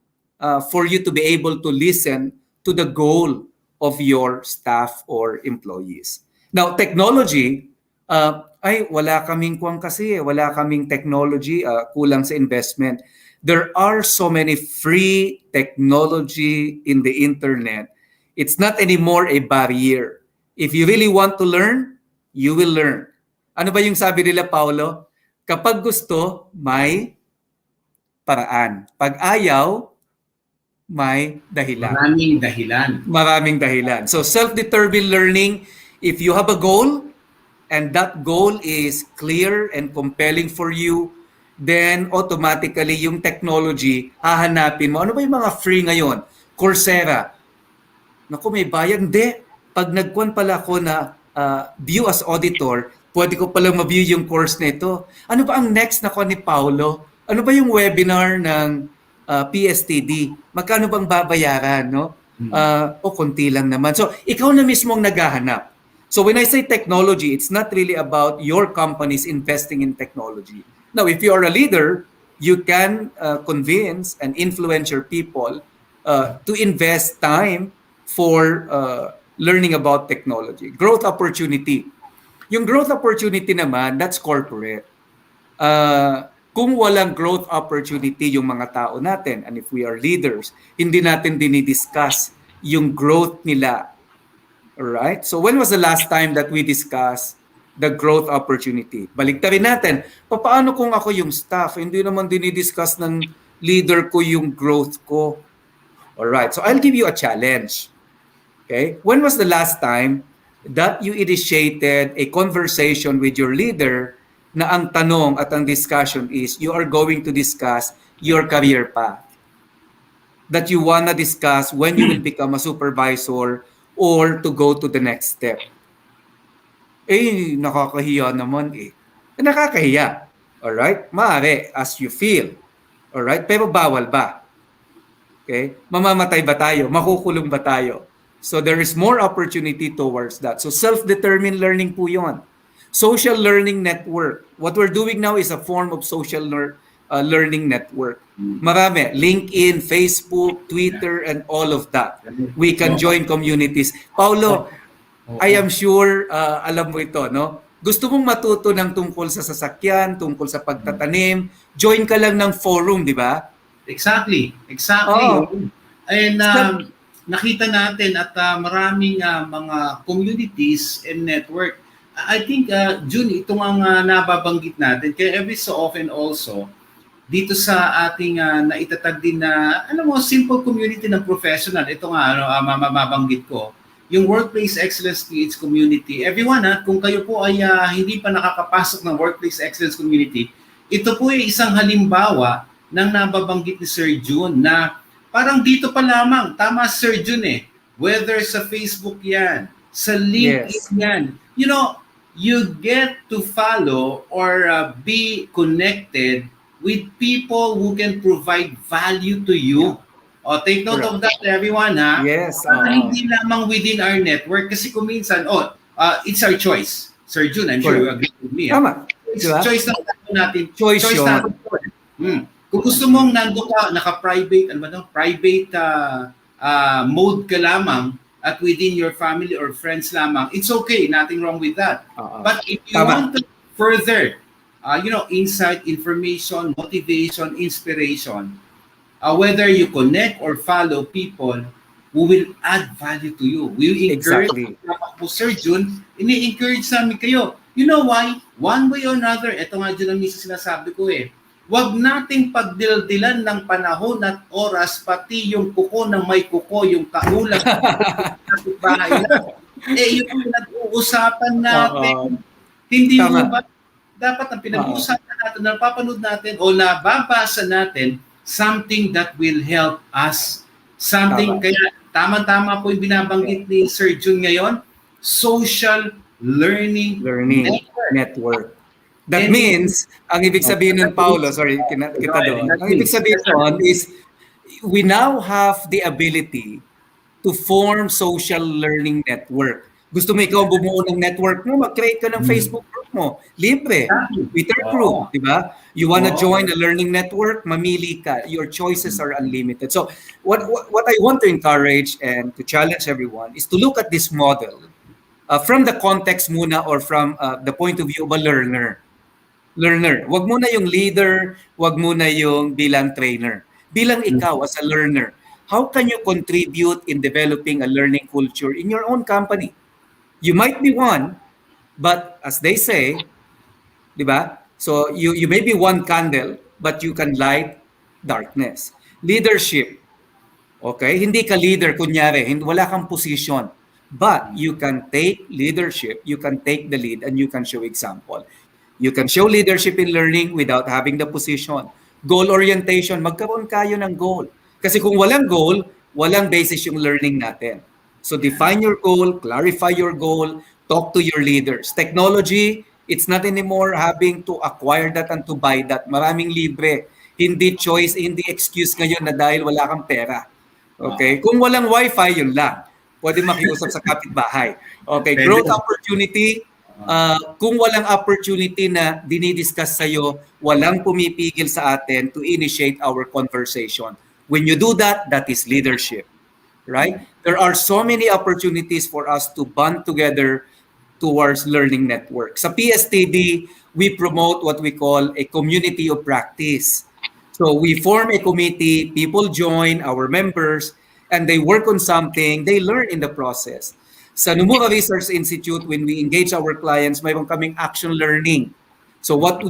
Speaker 5: for you to be able to listen to the goal of your staff or employees. Now, technology, wala kaming kuwang kasi, wala kaming technology, kulang sa investment. There are so many free technology in the internet. It's not anymore a barrier. If you really want to learn, you will learn. Ano ba yung sabi nila, Paulo? Kapag gusto, may paraan. Pag ayaw, may dahilan.
Speaker 4: Maraming dahilan.
Speaker 5: Maraming dahilan. So self-determined learning, if you have a goal, and that goal is clear and compelling for you, then automatically yung technology, hahanapin mo. Ano ba yung mga free ngayon? Coursera. Naku, may bayad. Hindi. Pag nagkuhan pala ako na view as auditor, pwede ko palang ma-view yung course na ito. Ano ba ang next na kuhan ni Paulo? Ano ba yung webinar ng PSTD? Magkano bang babayaran? No? Konti lang naman. So, ikaw na mismo ang naghahanap. So, when I say technology, it's not really about your companies investing in technology. Now, if you are a leader, you can convince and influence your people to invest time for learning about technology. Growth opportunity. Yung growth opportunity naman, that's corporate. Kung walang growth opportunity yung mga tao natin, and if we are leaders, hindi natin dinidiscuss yung growth nila. Alright? So when was the last time that we discussed the growth opportunity? Baliktarin natin. Paano kung ako yung staff? Hindi naman dinidiscuss ng leader ko yung growth ko. Alright, so I'll give you a challenge. Okay? When was the last time that you initiated a conversation with your leader na ang tanong at ang discussion is you are going to discuss your career path? That you wanna discuss when you will become a supervisor or to go to the next step. Nakakahiya naman eh. Nakakahiya. Alright? Maaari, as you feel. Alright? Pero bawal ba? Okay? Mamamatay ba tayo? Makukulong ba tayo? So there is more opportunity towards that. So self-determined learning po yun. Social learning network. What we're doing now is a form of social learning network. Marami. LinkedIn, Facebook, Twitter, and all of that. We can join communities. Paulo, I am sure alam mo ito, no? Gusto mong matuto ng tungkol sa sasakyan, tungkol sa pagtatanim, join ka lang ng forum, di ba?
Speaker 4: Exactly.
Speaker 5: Oo.
Speaker 4: And nakita natin at maraming mga communities and network. I think, Jun, itong ang nababanggit natin. Kaya every so often also, dito sa ating naitatag din na, simple community ng professional. Ito nga, mababanggit ko. Yung Workplace Excellence Creates Community. Everyone, kung kayo po ay hindi pa nakakapasok ng Workplace Excellence Community, ito po ay isang halimbawa ng nababanggit ni Sir Jun na parang dito pa lamang, tama Sir Jun whether sa Facebook yan, sa LinkedIn yan, you get to follow or be connected with people who can provide value to you. Take note of that, everyone, ha?
Speaker 5: Yes.
Speaker 4: Hindi lamang within our network kasi kung minsan, it's our choice. Sir Jun, I'm sure you agree with me.
Speaker 5: Tama.
Speaker 4: Choice lang natin.
Speaker 5: Choice
Speaker 4: natin. Kung gusto mong nando ka, naka-private, private mode ka lamang at within your family or friends lamang, it's okay. Nothing wrong with that. But if you want to further, insight, information, motivation, inspiration, whether you connect or follow people who will add value to you. We encourage, Sir Jun, ini-encourage namin kayo. You know why? One way or another, ito nga dyan ang mismo sinasabi ko huwag nating pagdildilan ng panahon at oras, pati yung kuko ng may kuko, yung kaulang sa bahay na. Yung pinag-uusapan natin, hindi mo ba dapat ang pinag-uusapan natin, napapanood natin o nababasa natin, something that will help us. Something, kaya tama-tama po yung binabanggit ni Sir Jun ngayon, social learning
Speaker 5: network. That means, ang ibig sabihin nun, Paulo, sorry, kita doon. Ang ibig sabihin nun is, we now have the ability to form social learning network. Gusto mo ikaw bumuo ng network mo, mag-create ka ng Facebook group mo. Libre. Twitter group, di ba? You wanna join a learning network, mamili ka. Your choices are unlimited. So, what I want to encourage and to challenge everyone is to look at this model from the context muna or from the point of view of a learner. Wag muna yung leader, wag muna yung bilang trainer. Bilang ikaw as a learner, how can you contribute in developing a learning culture in your own company? You might be one, but as they say, di ba? So you may be one candle, but you can light darkness. Leadership. Okay? Hindi ka leader, kunyari, wala kang position. But you can take leadership, you can take the lead, and you can show example. You can show leadership in learning without having the position. Goal orientation, magkaroon kayo ng goal. Kasi kung walang goal, walang basis yung learning natin. So define your goal, clarify your goal, talk to your leaders. Technology, it's not anymore having to acquire that and to buy that. Maraming libre. Hindi choice, hindi excuse ngayon na dahil wala kang pera. Okay? Kung walang wifi, yun lang. Pwede makiusap sa kapitbahay. Okay, growth opportunity. Kung walang opportunity na dinidiscuss sa'yo, walang pumipigil sa atin to initiate our conversation. When you do that, that is leadership. Right? There are so many opportunities for us to bond together towards learning network. Sa PSTD, we promote what we call a community of practice. So we form a committee, people join, our members, and they work on something, they learn in the process. Sa Nomura Research Institute, when we engage our clients, mayroon kaming action learning. So what do?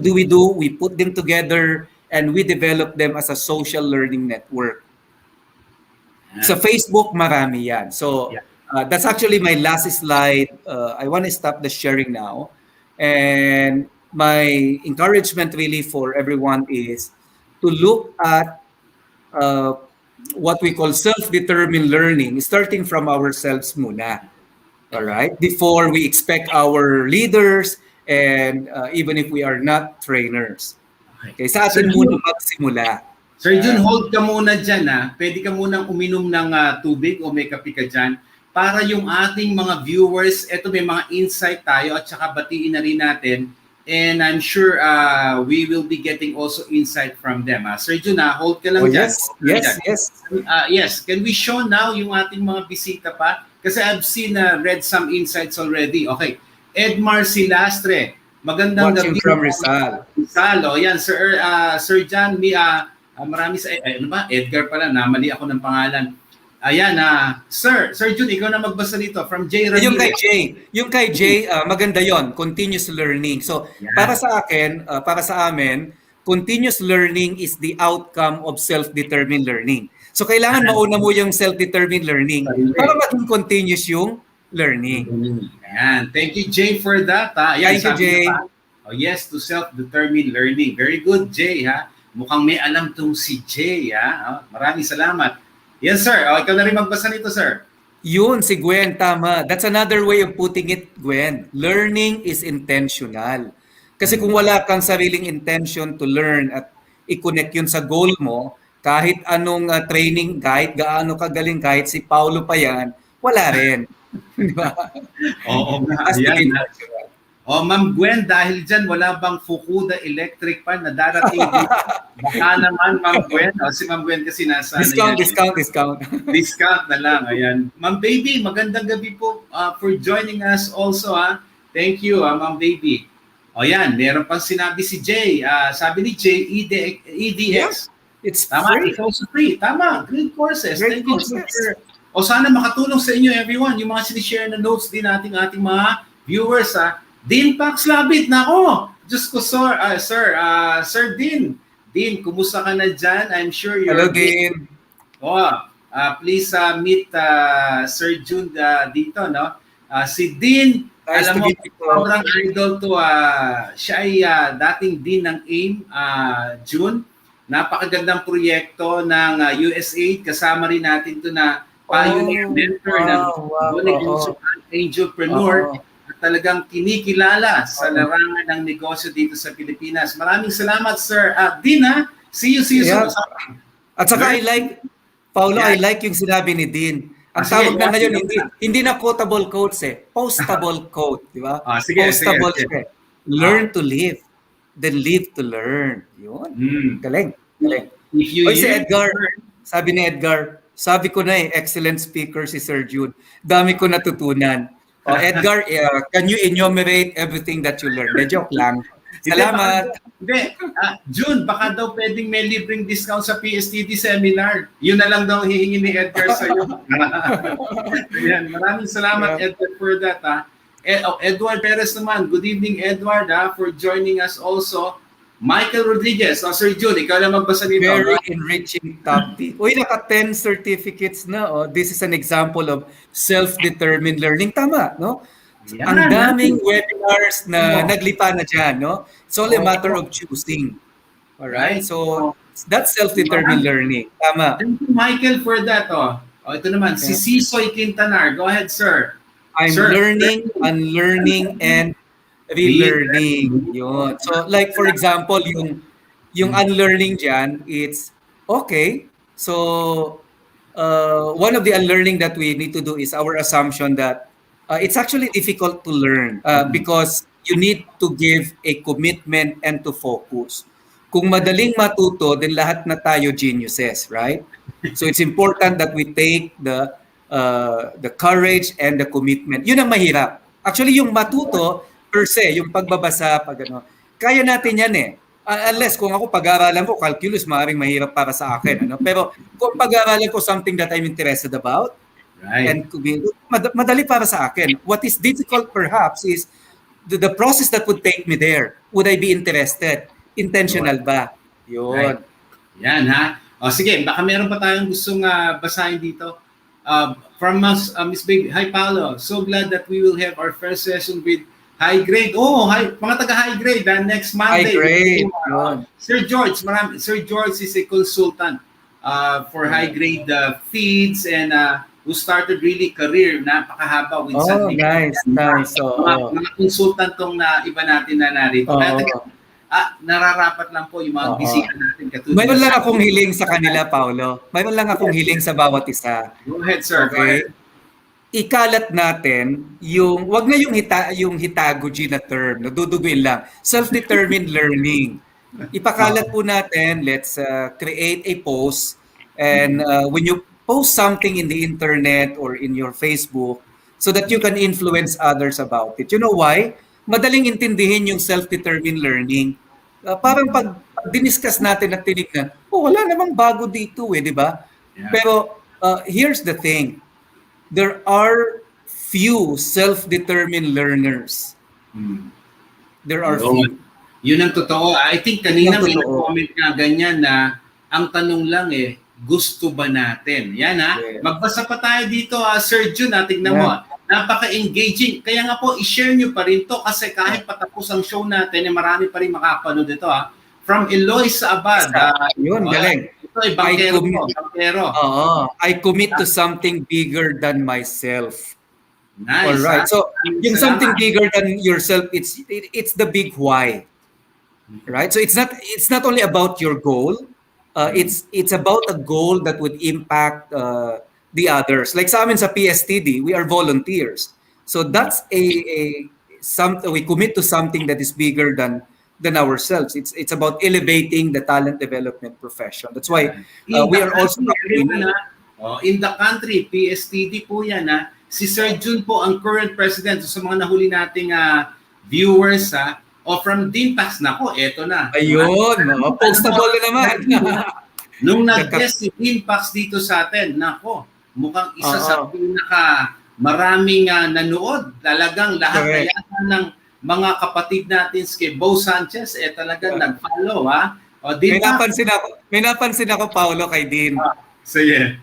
Speaker 5: We put them together and we develop them as a social learning network. Sa Facebook, marami yan. So that's actually my last slide. I want to stop the sharing now. And my encouragement really for everyone is to look at what we call self-determined learning, starting from ourselves muna. All right? Before we expect our leaders and even if we are not trainers. Okay, sa atin muna magsimula.
Speaker 4: Sir Jun, hold ka muna dyan. Pwede ka munang uminom ng tubig o may kape ka dyan para yung ating mga viewers, eto may mga insight tayo at saka batiin na rin natin And I'm sure we will be getting also insight from them. Sir Jun, hold ka lang
Speaker 5: Oh,
Speaker 4: dyan.
Speaker 5: yes,
Speaker 4: Hold ka lang
Speaker 5: yes,
Speaker 4: dyan.
Speaker 5: yes.
Speaker 4: Yes, can we show now yung ating mga bisita pa? Kasi I've seen, read some insights already. Okay. Edmar Silastre. Magandang
Speaker 5: Watching
Speaker 4: gabi.
Speaker 5: from Rizal.
Speaker 4: Rizal. O yan, Sir John, marami sa, ano ba? Edgar pala, namali ako ng pangalan. Ayan, Sir Jun, ikaw na magbasa dito from J. Ramirez.
Speaker 5: Yung kay Jay, maganda yon, continuous learning. So,
Speaker 4: Yeah.
Speaker 5: para sa amin, continuous learning is the outcome of self-determined learning. So, kailangan mauna mo yung self-determined learning para maging continuous yung learning.
Speaker 4: Ayan. Thank you, Jay, for that. Ayan,
Speaker 5: Thank you,
Speaker 4: sabi
Speaker 5: Jay.
Speaker 4: niya pa, yes to self-determined learning. Very good, Jay. Mukhang may alam tong si Jay. Maraming salamat. Yes, sir. Ikaw na rin magbasa nito, sir.
Speaker 5: Yun, si Gwen, tama. That's another way of putting it, Gwen. Learning is intentional. Kasi kung wala kang sariling intention to learn at i-connect yun sa goal mo, kahit anong training, kahit gaano kagaling, kahit si Paulo pa yan, wala rin. Di ba?
Speaker 4: Oo,
Speaker 5: Has to be
Speaker 4: ayan.
Speaker 5: natural.
Speaker 4: Ma'am Gwen, dahil dyan, wala bang Fukuda electric pan na darating dito? Baka naman, Ma'am Gwen. Si Ma'am Gwen kasi nasa...
Speaker 5: Discount.
Speaker 4: Discount na lang. Ayan. Ma'am Baby, magandang gabi po for joining us also. Thank you, Ma'am Baby. O yan, meron pang sinabi si Jay. Sabi ni Jay, EDX.
Speaker 5: It's
Speaker 4: Tama,
Speaker 5: free.
Speaker 4: it's also free. Tama, great courses.
Speaker 5: Great
Speaker 4: Thank you,
Speaker 5: courses.
Speaker 4: sir. O sana makatulong sa inyo, everyone. Yung mga sinishare na notes din ating mga viewers. Dean Pax Labit, nako! Diyos ko, Sir Dean. Dean, kumusta ka na dyan? I'm sure you're...
Speaker 5: Hello, Dean.
Speaker 4: Please meet Sir Jun dito, no? Si Dean,
Speaker 5: Nice
Speaker 4: alam
Speaker 5: to
Speaker 4: mo,
Speaker 5: meet you.
Speaker 4: sobrang idol to. Siya ay dating Dean ng AIM, June. Napakagandang proyekto ng USAID. Kasama rin natin to na pioneer mentor ng Angelpreneur. Talagang kinikilala sa larangan ng negosyo dito sa Pilipinas. Maraming salamat, Sir. Dean, see you
Speaker 5: Yeah.
Speaker 4: soon.
Speaker 5: At saka I like yung sinabi ni Dean. Ang
Speaker 4: Sige,
Speaker 5: tawag na ngayon,
Speaker 4: sige.
Speaker 5: hindi na quotable quotes postable quote, di ba?
Speaker 4: Sige.
Speaker 5: Postable. Learn to live, then live to learn. Yun. Galing.
Speaker 4: If you
Speaker 5: Si
Speaker 4: use-
Speaker 5: Edgar, sabi ni Edgar, sabi ko na excellent speaker si Sir Jude. Dami ko natutunan. Edgar, can you enumerate everything that you learned? Joke lang. Salamat.
Speaker 4: Hindi. June, baka daw pwedeng may libreng discount sa PSTD seminar. Yun na lang daw hihingi ni Edgar sa iyo. Ayan, maraming salamat, Edgar, for that. Edward Perez naman. Good evening, Edward, for joining us also. Michael Rodriguez. Sir June, ikaw lang magbasa nito.
Speaker 5: Very enriching topic. Uy, naka 10 certificates na. This is an example of self-determined learning. Tama, no?
Speaker 4: Yan.
Speaker 5: Ang daming webinars na naglipa na dyan, no? It's only a matter of choosing. Alright? So, that's self-determined learning. Tama.
Speaker 4: Thank you, Michael, for that. Ito naman, si Sisoy Quintanar. Go ahead, sir.
Speaker 5: I'm
Speaker 4: Sir.
Speaker 5: learning, unlearning, and relearning. Yun. So, like for example, yung unlearning dyan, it's okay. So, one of the unlearning that we need to do is our assumption that it's actually difficult to learn because you need to give a commitment and to focus. Kung madaling matuto, then lahat na tayo geniuses, right? So it's important that we take the courage and the commitment. Yun ang mahirap. Actually, yung matuto, per se, yung pagbabasa, kaya natin yan eh. Unless kung ako pag-aaralan ko, calculus, maaaring mahirap para sa akin. Pero kung pag-aaralan ko something that I'm interested about,
Speaker 4: Right.
Speaker 5: and madali para sa akin. What is difficult perhaps is the process that would take me there. Would I be interested? Intentional ba? Yun.
Speaker 4: Right. Yan, sige, baka meron pa tayong gustong basahin dito. From us, Miss Baby. Hi, Paulo. So glad that we will have our first session with high grade. Mga taga high grade next Monday.
Speaker 5: High grade.
Speaker 4: Sir George, Sir George is a consultant for high grade feeds and who started really career napakahaba with something.
Speaker 5: Nice.
Speaker 4: Mga consultant tong na iba natin na narito. Nararapat lang po yung mga bisita natin.
Speaker 5: Mayroon lang akong hiling sa kanila, Paulo. Mayroon lang akong hiling sa bawat isa.
Speaker 4: Go ahead, sir.
Speaker 5: Okay. ikalat natin yung wag na yung hitagogy na term, naduduguin lang. Self-determined learning. Ipakalat po natin, let's create a post and when you post something in the internet or in your Facebook so that you can influence others about it. You know why? Madaling intindihin yung self-determined learning. Parang pag diniscuss natin at tinignan, wala namang bago dito di ba?
Speaker 4: Yeah.
Speaker 5: Pero here's the thing. There are few self-determined learners. There are few.
Speaker 4: Yun ang totoo. I think kanina
Speaker 5: Yung
Speaker 4: may
Speaker 5: totoo.
Speaker 4: comment nga ganyan na ang tanong lang gusto ba natin? Yan
Speaker 5: Yes.
Speaker 4: Magbasa pa tayo dito Sir Jun tignan mo. Napaka-engaging. Kaya nga po, i-share nyo pa rin to kasi kahit patapos ang show natin, marami pa rin makapanood dito From Eloy sa Abad.
Speaker 5: Yun, galing.
Speaker 4: Ito ay bangkero po. Bangkero.
Speaker 5: I commit to something bigger than myself.
Speaker 4: Nice.
Speaker 5: All right. So, yung
Speaker 4: Salamat.
Speaker 5: something bigger than yourself, it's the big why. Right? So it's not only about your goal. It's about a goal that would impact the others. Like sa amin sa PSTD, we are volunteers. So that's we commit to something that is bigger than ourselves. It's about elevating the talent development profession. That's why we are also
Speaker 4: in the country, PSTD po yan Si Sir Jun po ang current president. So, sa mga nahuli nating viewers from DINPAX, nako, eto na.
Speaker 5: Ayun, postable na naman.
Speaker 4: Nung nag-guest si DINPAX dito sa atin, nako, mukhang isa sa pinaka maraming nanood. Talagang lahat na yata ng mga kapatid natin kay Bo Sanchez, talagang nag-follow,
Speaker 5: May napansin ako, Paulo, kay Dean.
Speaker 4: Sige.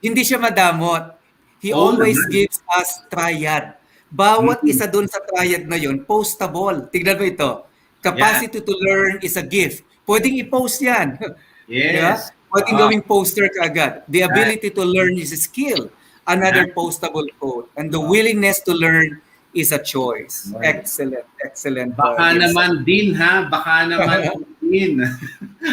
Speaker 5: Hindi siya madamot. He always gives us triad. Bawat isa dun sa triad na yun, postable. Tignan mo ito. Capacity to learn is a gift. Pwedeng i-post yan.
Speaker 4: Yes.
Speaker 5: Pwedeng gawing poster ka agad. The ability to learn is a skill. Another postable quote. And the willingness to learn is a choice.
Speaker 4: Right.
Speaker 5: Excellent.
Speaker 4: Baka naman din baka naman din.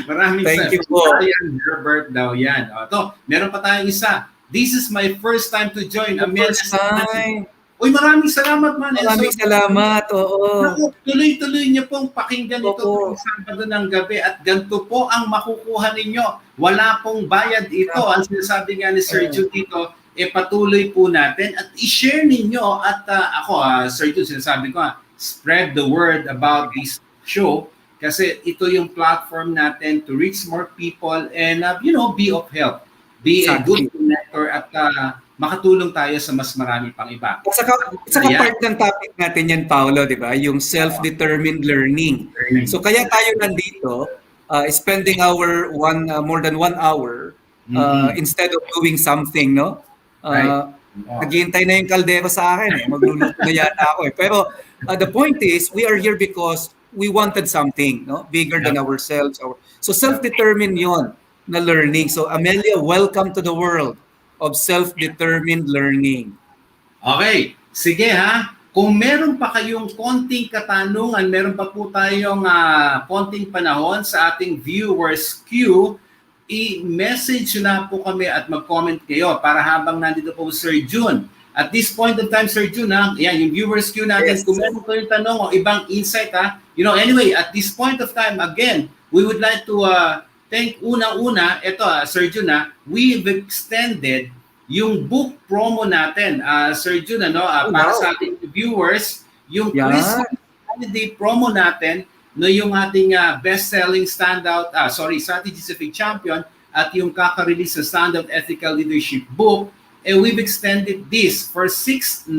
Speaker 4: Maraming
Speaker 5: Thank you po.
Speaker 4: Brian Herbert daw yan. Ito, meron pa tayong isa. This is my first time to join.
Speaker 5: First time.
Speaker 4: Uy, maraming salamat man.
Speaker 5: Maraming salamat. Oo.
Speaker 4: Tuloy-tuloy niyo pong pakinggan ito
Speaker 5: Oo.
Speaker 4: tuwing Sabado ng gabi at ganito po ang makukuha ninyo. Wala pong bayad ito. Ang sinasabi nga ni Sir Jun dito, patuloy po natin at i-share ninyo at Sir Jun, sinasabi ko spread the word about this show kasi ito yung platform natin to reach more people and be of help. Be a good connector at makatulong tayo sa mas marami pang iba.
Speaker 5: At saka part ng topic natin yan, Paulo, di ba? Yung self-determined learning. So kaya tayo nandito, spending more than 1 hour instead of doing something, no? Naghihintay na yung kaldero sa akin. Magluluto na yata ako. Pero the point is, we are here because we wanted something, no? Bigger than ourselves. So self-determined yon na learning. So Amelia, welcome to the world of self-determined learning.
Speaker 4: Okay, sige Kung meron pa kayong konting katanungan, meron pa po tayong konting panahon sa ating viewers queue, i-message na po kami at mag-comment kayo para habang nandito po Sir Jun. At this point of time, Sir Jun, yan, yung viewers queue natin, kung meron po yung tanong o ibang insight, anyway, at this point of time, again, we would like to thank unang-una, Sir Jun, we've extended yung book promo natin, Sir Jun, para sa ating viewers, yung Christmas holiday promo natin, yung ating best-selling Strategies of a Champion at yung kaka-release sa Standout Ethical Leadership book, we've extended this for $699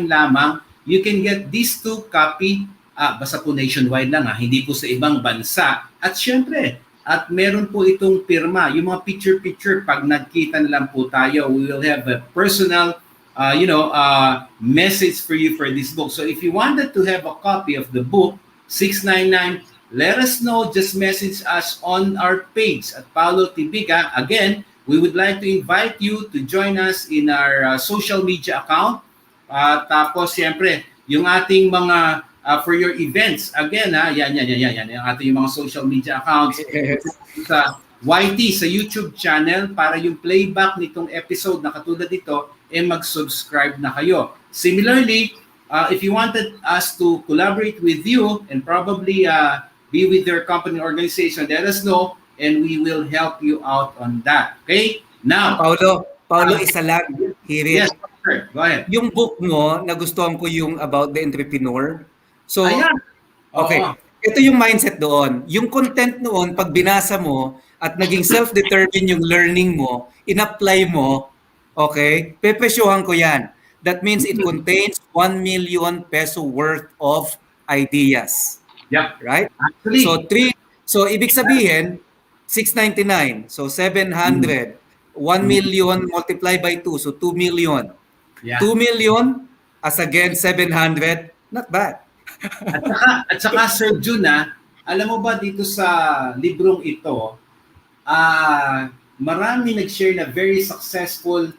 Speaker 4: lamang. You can get these 2 copy, basta po nationwide lang, hindi po sa ibang bansa. At syempre, at meron po itong pirma, yung mga picture-picture, pag nagkita na lang po tayo, we will have a personal message for you for this book. So if you wanted to have a copy of the book, $699, let us know. Just message us on our page at Paulo Tibig. Again, we would like to invite you to join us in our social media account. Tapos, siyempre, yung ating mga for your events. Again, yan. Yung ating mga social media accounts. Sa YT, sa YouTube channel, para yung playback nitong episode na katulad nito, mag-subscribe na kayo. Similarly, if you wanted us to collaborate with you and probably be with your company organization, let us know and we will help you out on that. Okay? Now,
Speaker 5: Paulo, isa lang,
Speaker 4: yes,
Speaker 5: hirit.
Speaker 4: sir. Go ahead.
Speaker 5: Yung book mo, nagustuhan ko yung about the entrepreneur. So,
Speaker 4: Ayan.
Speaker 5: okay.
Speaker 4: Oo.
Speaker 5: Ito yung mindset doon. Yung content noon, pag binasa mo at naging self-determined yung learning mo, in-apply mo, okay, pepesyohan ko yan. That means it contains 1 million peso worth of ideas.
Speaker 4: Yep.
Speaker 5: Right?
Speaker 4: Actually,
Speaker 5: So ibig sabihin, 699. So 700. 1 million multiplied by 2. So 2 million.
Speaker 4: yeah.
Speaker 5: 2 million as against 700. Not bad.
Speaker 4: At saka Sir Jun, alam mo ba dito sa librong ito, marami nag-share na very successful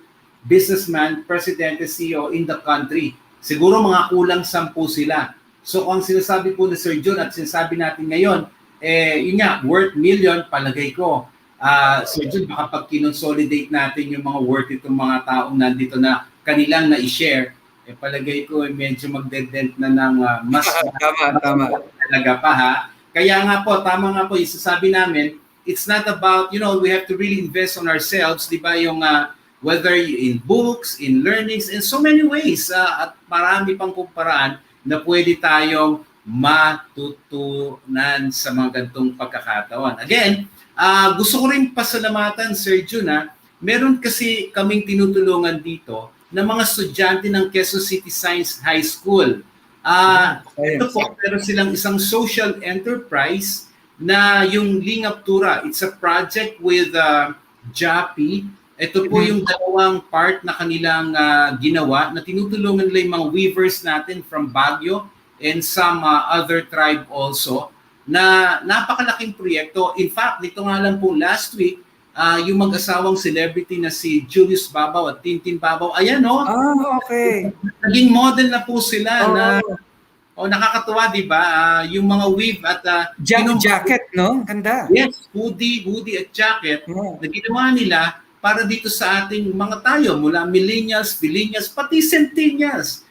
Speaker 4: businessman, president, CEO in the country. Siguro mga kulang 10 sila. So ang sinasabi po ni Sir Jun at sinasabi natin ngayon, yun nga, worth million, palagay ko. Sir Jun, baka pag kinonsolidate natin yung mga worth itong mga taong nandito na kanilang na-share, palagay ko medyo magdedent na ng mas
Speaker 5: Tama.
Speaker 4: talaga pa ha. Kaya nga po, tama nga po, isasabi namin, it's not about, we have to really invest on ourselves, di ba, yung whether in books, in learnings, in so many ways, at marami pang paraan na pwede tayong matutunan sa mga gantong pagkakataon. Again, gusto ko rin pasalamatan, Sir Jun, meron kasi kaming tinutulungan dito ng mga estudyante ng Quezon City Science High School. Ito po, meron silang isang social enterprise na yung Lingaptura. It's a project with JAPI. Ito po yung dalawang part na kanilang ginawa na tinutulungan nila yung mga weavers natin from Baguio and some other tribe also na napakalaking proyekto. In fact, dito nga lang po last week, yung mag-asawang celebrity na si Julius Babaw at Tintin Babaw, ayan
Speaker 5: Okay.
Speaker 4: naging model na po sila na nakakatuwa, di ba? Yung mga weave at
Speaker 5: jacket, no? Ganda.
Speaker 4: yes, hoodie at jacket na ginawa nila para dito sa ating mga tayo mula millennials, pati centennials.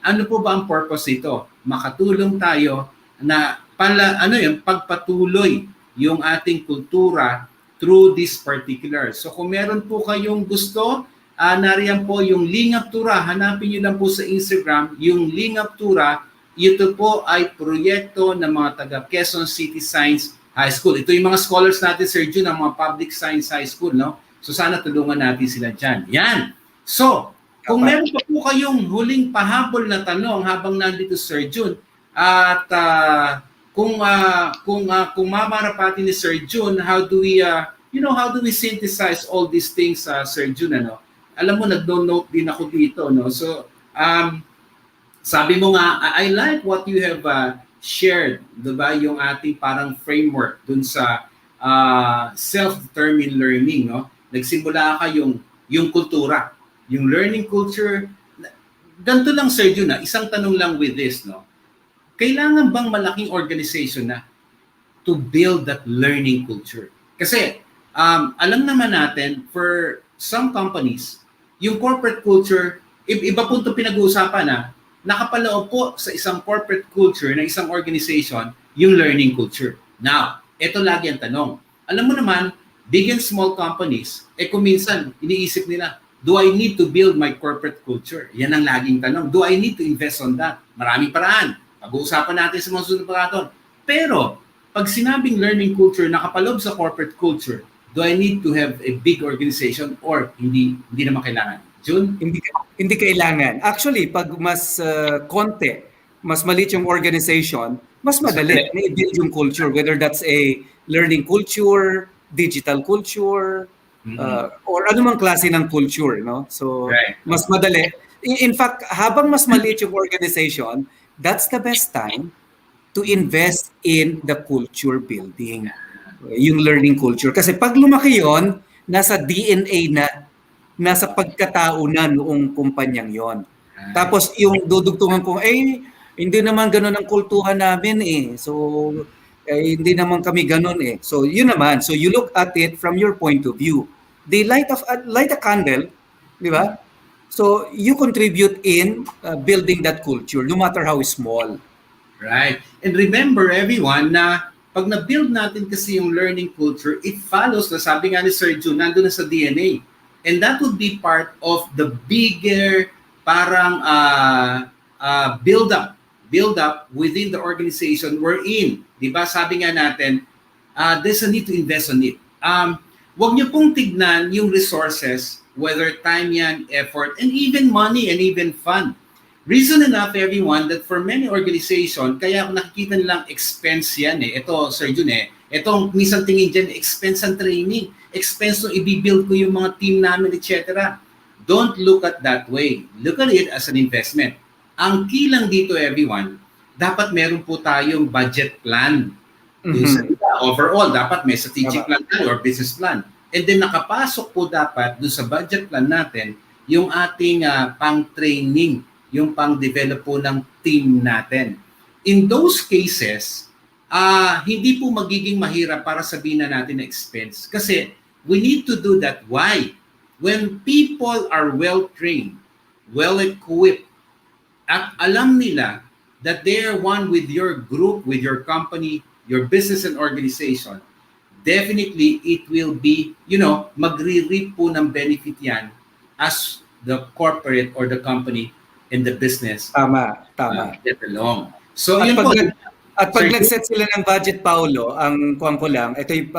Speaker 4: Ano po ba ang purpose ito? Makatulong tayo na pagpatuloy yung ating kultura through this particular. So kung meron po kayong gusto, nariyan po yung Lingaptura. Hanapin nyo lang po sa Instagram yung Lingaptura. Ito po ay proyekto ng mga taga Quezon City Science High School. Ito yung mga scholars natin, Sir Jun, ng mga public science high school, no? So sana tulungan natin sila dyan. Yan. So, kung meron pa po kayong huling pahabol na tanong habang nandito, Sir Jun, at kung mamarapati ni Sir Jun, how do we synthesize all these things, Sir Jun, ano? Alam mo, nag-note din ako dito, no? So, sabi mo nga, I like what you have shared, diba? Yung ating parang framework dun sa self-determined learning, no? Nagsimula ka yung kultura, yung learning culture. Ganito lang, Sir Jun, isang tanong lang with this, no? Kailangan bang malaking organization na to build that learning culture? Kasi alam naman natin, for some companies, yung corporate culture, iba po ito pinag-uusapan nakapaloob po sa isang corporate culture ng isang organization, yung learning culture. Now, ito lagi ang tanong. Alam mo naman, big and small companies, kung minsan, iniisip nila, do I need to build my corporate culture? Yan ang laging tanong. Do I need to invest on that? Maraming paraan. Pag-uusapan natin sa mga sunod pagkakataon. Pero, pag sinabing learning culture, nakapaloob sa corporate culture, do I need to have a big organization or hindi naman kailangan? Jun?
Speaker 5: Hindi kailangan. Actually, pag mas konti, mas maliit yung organization, mas madali na i-build yung culture, whether that's a learning culture, digital culture, or anumang klase ng culture, no? So, mas madali. In fact, habang mas maliit yung organization, that's the best time to invest in the culture building, yung learning culture. Kasi pag lumaki yon, nasa DNA na, nasa pagkatao na noong kumpanyang yon. Tapos yung dudugtungan ko, hindi naman ganun ang kultuhan namin So, hindi naman kami ganun So, yun naman. So, you look at it from your point of view. They light a candle, di ba? So you contribute in building that culture, no matter how small.
Speaker 4: Right. And remember everyone na pag na-build natin kasi yung learning culture, it follows na sabi nga ni Sir Jun, nandun na sa DNA. And that would be part of the bigger parang build up within the organization we're in. Di ba? Sabi nga natin, there's a need to invest on it. Huwag niyo pong tignan yung resources, whether time yan, effort, and even money and even fun. Reason enough, everyone, that for many organization, kaya nakikita nilang expense yan eh. Ito, Sir Jun itong minsan tingin dyan, expense ang training, expense nung i-build ko yung mga team namin, etc. Don't look at that way. Look at it as an investment. Ang key lang dito, everyone, dapat meron po tayong budget plan. Overall, dapat may strategic plan tayo or business plan. And then nakapasok po dapat doon sa budget plan natin yung ating pang-training, yung pang-develop po ng team natin. In those cases, hindi po magiging mahirap para sabihin na natin na expense. Kasi we need to do that. Why? When people are well-trained, well-equipped, at alam nila that they are one with your group, with your company, your business and organization, definitely it will be, magre-reap po ng benefit yan as the corporate or the company in the business.
Speaker 5: Tama.
Speaker 4: Get along. So,
Speaker 5: At
Speaker 4: yun po.
Speaker 5: pag nag-set sila ng budget, Paulo, ang kuwang ko lang, ito yung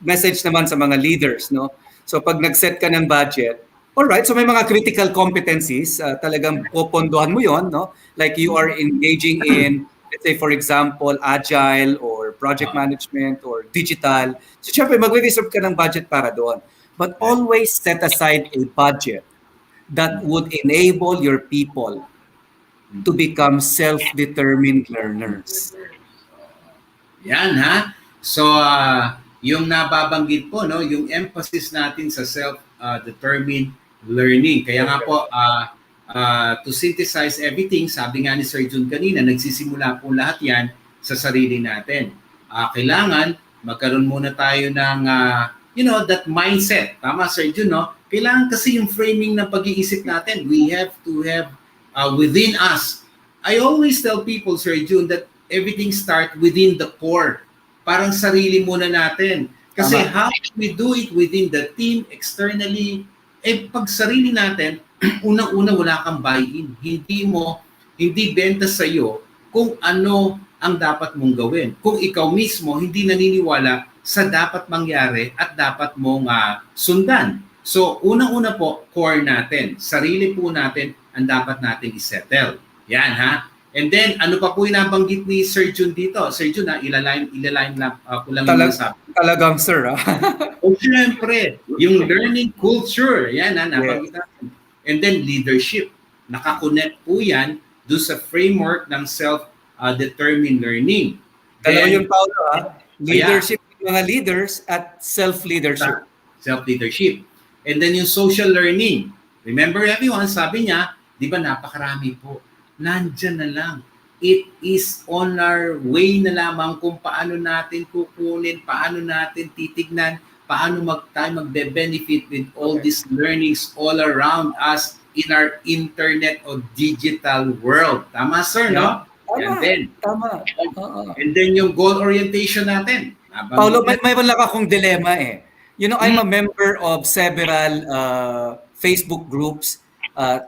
Speaker 5: message naman sa mga leaders, no? So pag nag-set ka ng budget, alright, so may mga critical competencies, talagang popondohan mo yon, no? Like you are engaging in, let's say for example, agile or project management or digital. So syempre magre-reserve ka ng budget para doon. But always set aside a budget that would enable your people to become self-determined learners.
Speaker 4: Yan ha. So yung nababanggit po, no, yung emphasis natin sa self-determined learning. Kaya nga po to synthesize everything, sabi nga ni Sir Jun kanina, nagsisimula po lahat yan sa sarili natin. Kailangan magkaroon muna tayo ng that mindset. Tama Sir Jun, no? Kailangan kasi yung framing ng pag-iisip natin. We have to have within us. I always tell people, Sir Jun, that everything starts within the core. Parang sarili muna natin. Kasi how we do it within the team, externally, pag sarili natin, unang-una wala kang buy-in. Hindi benta sa'yo kung ano ang dapat mong gawin. Kung ikaw mismo hindi naniniwala sa dapat mangyari at dapat mong sundan. So, unang-una po, core natin. Sarili po natin ang dapat natin isettle. Yan ha. And then, ano pa po yung nabanggit ni Sir Jun dito? Sir Jun, ilaline lang ko lang yung sabi.
Speaker 5: Talagang sir,
Speaker 4: O syempre, yung learning culture, yan nabanggit natin. And then, leadership. Nakakonect po yan doon sa framework ng self-determined learning.
Speaker 5: Dalawa yung Paulo, leadership ng mga leaders at self-leadership.
Speaker 4: Self-leadership. And then yung social learning. Remember everyone, sabi niya, di ba napakarami po. Nandyan na lang. It is on our way na lamang kung paano natin kukunin, paano natin titignan, paano tayo magbe-benefit with all these learnings all around us in our internet or digital world. Tama, sir, no?
Speaker 5: Tama.
Speaker 4: And then yung goal orientation natin.
Speaker 5: Paulo, may wala akong dilema eh. I'm a member of several Facebook groups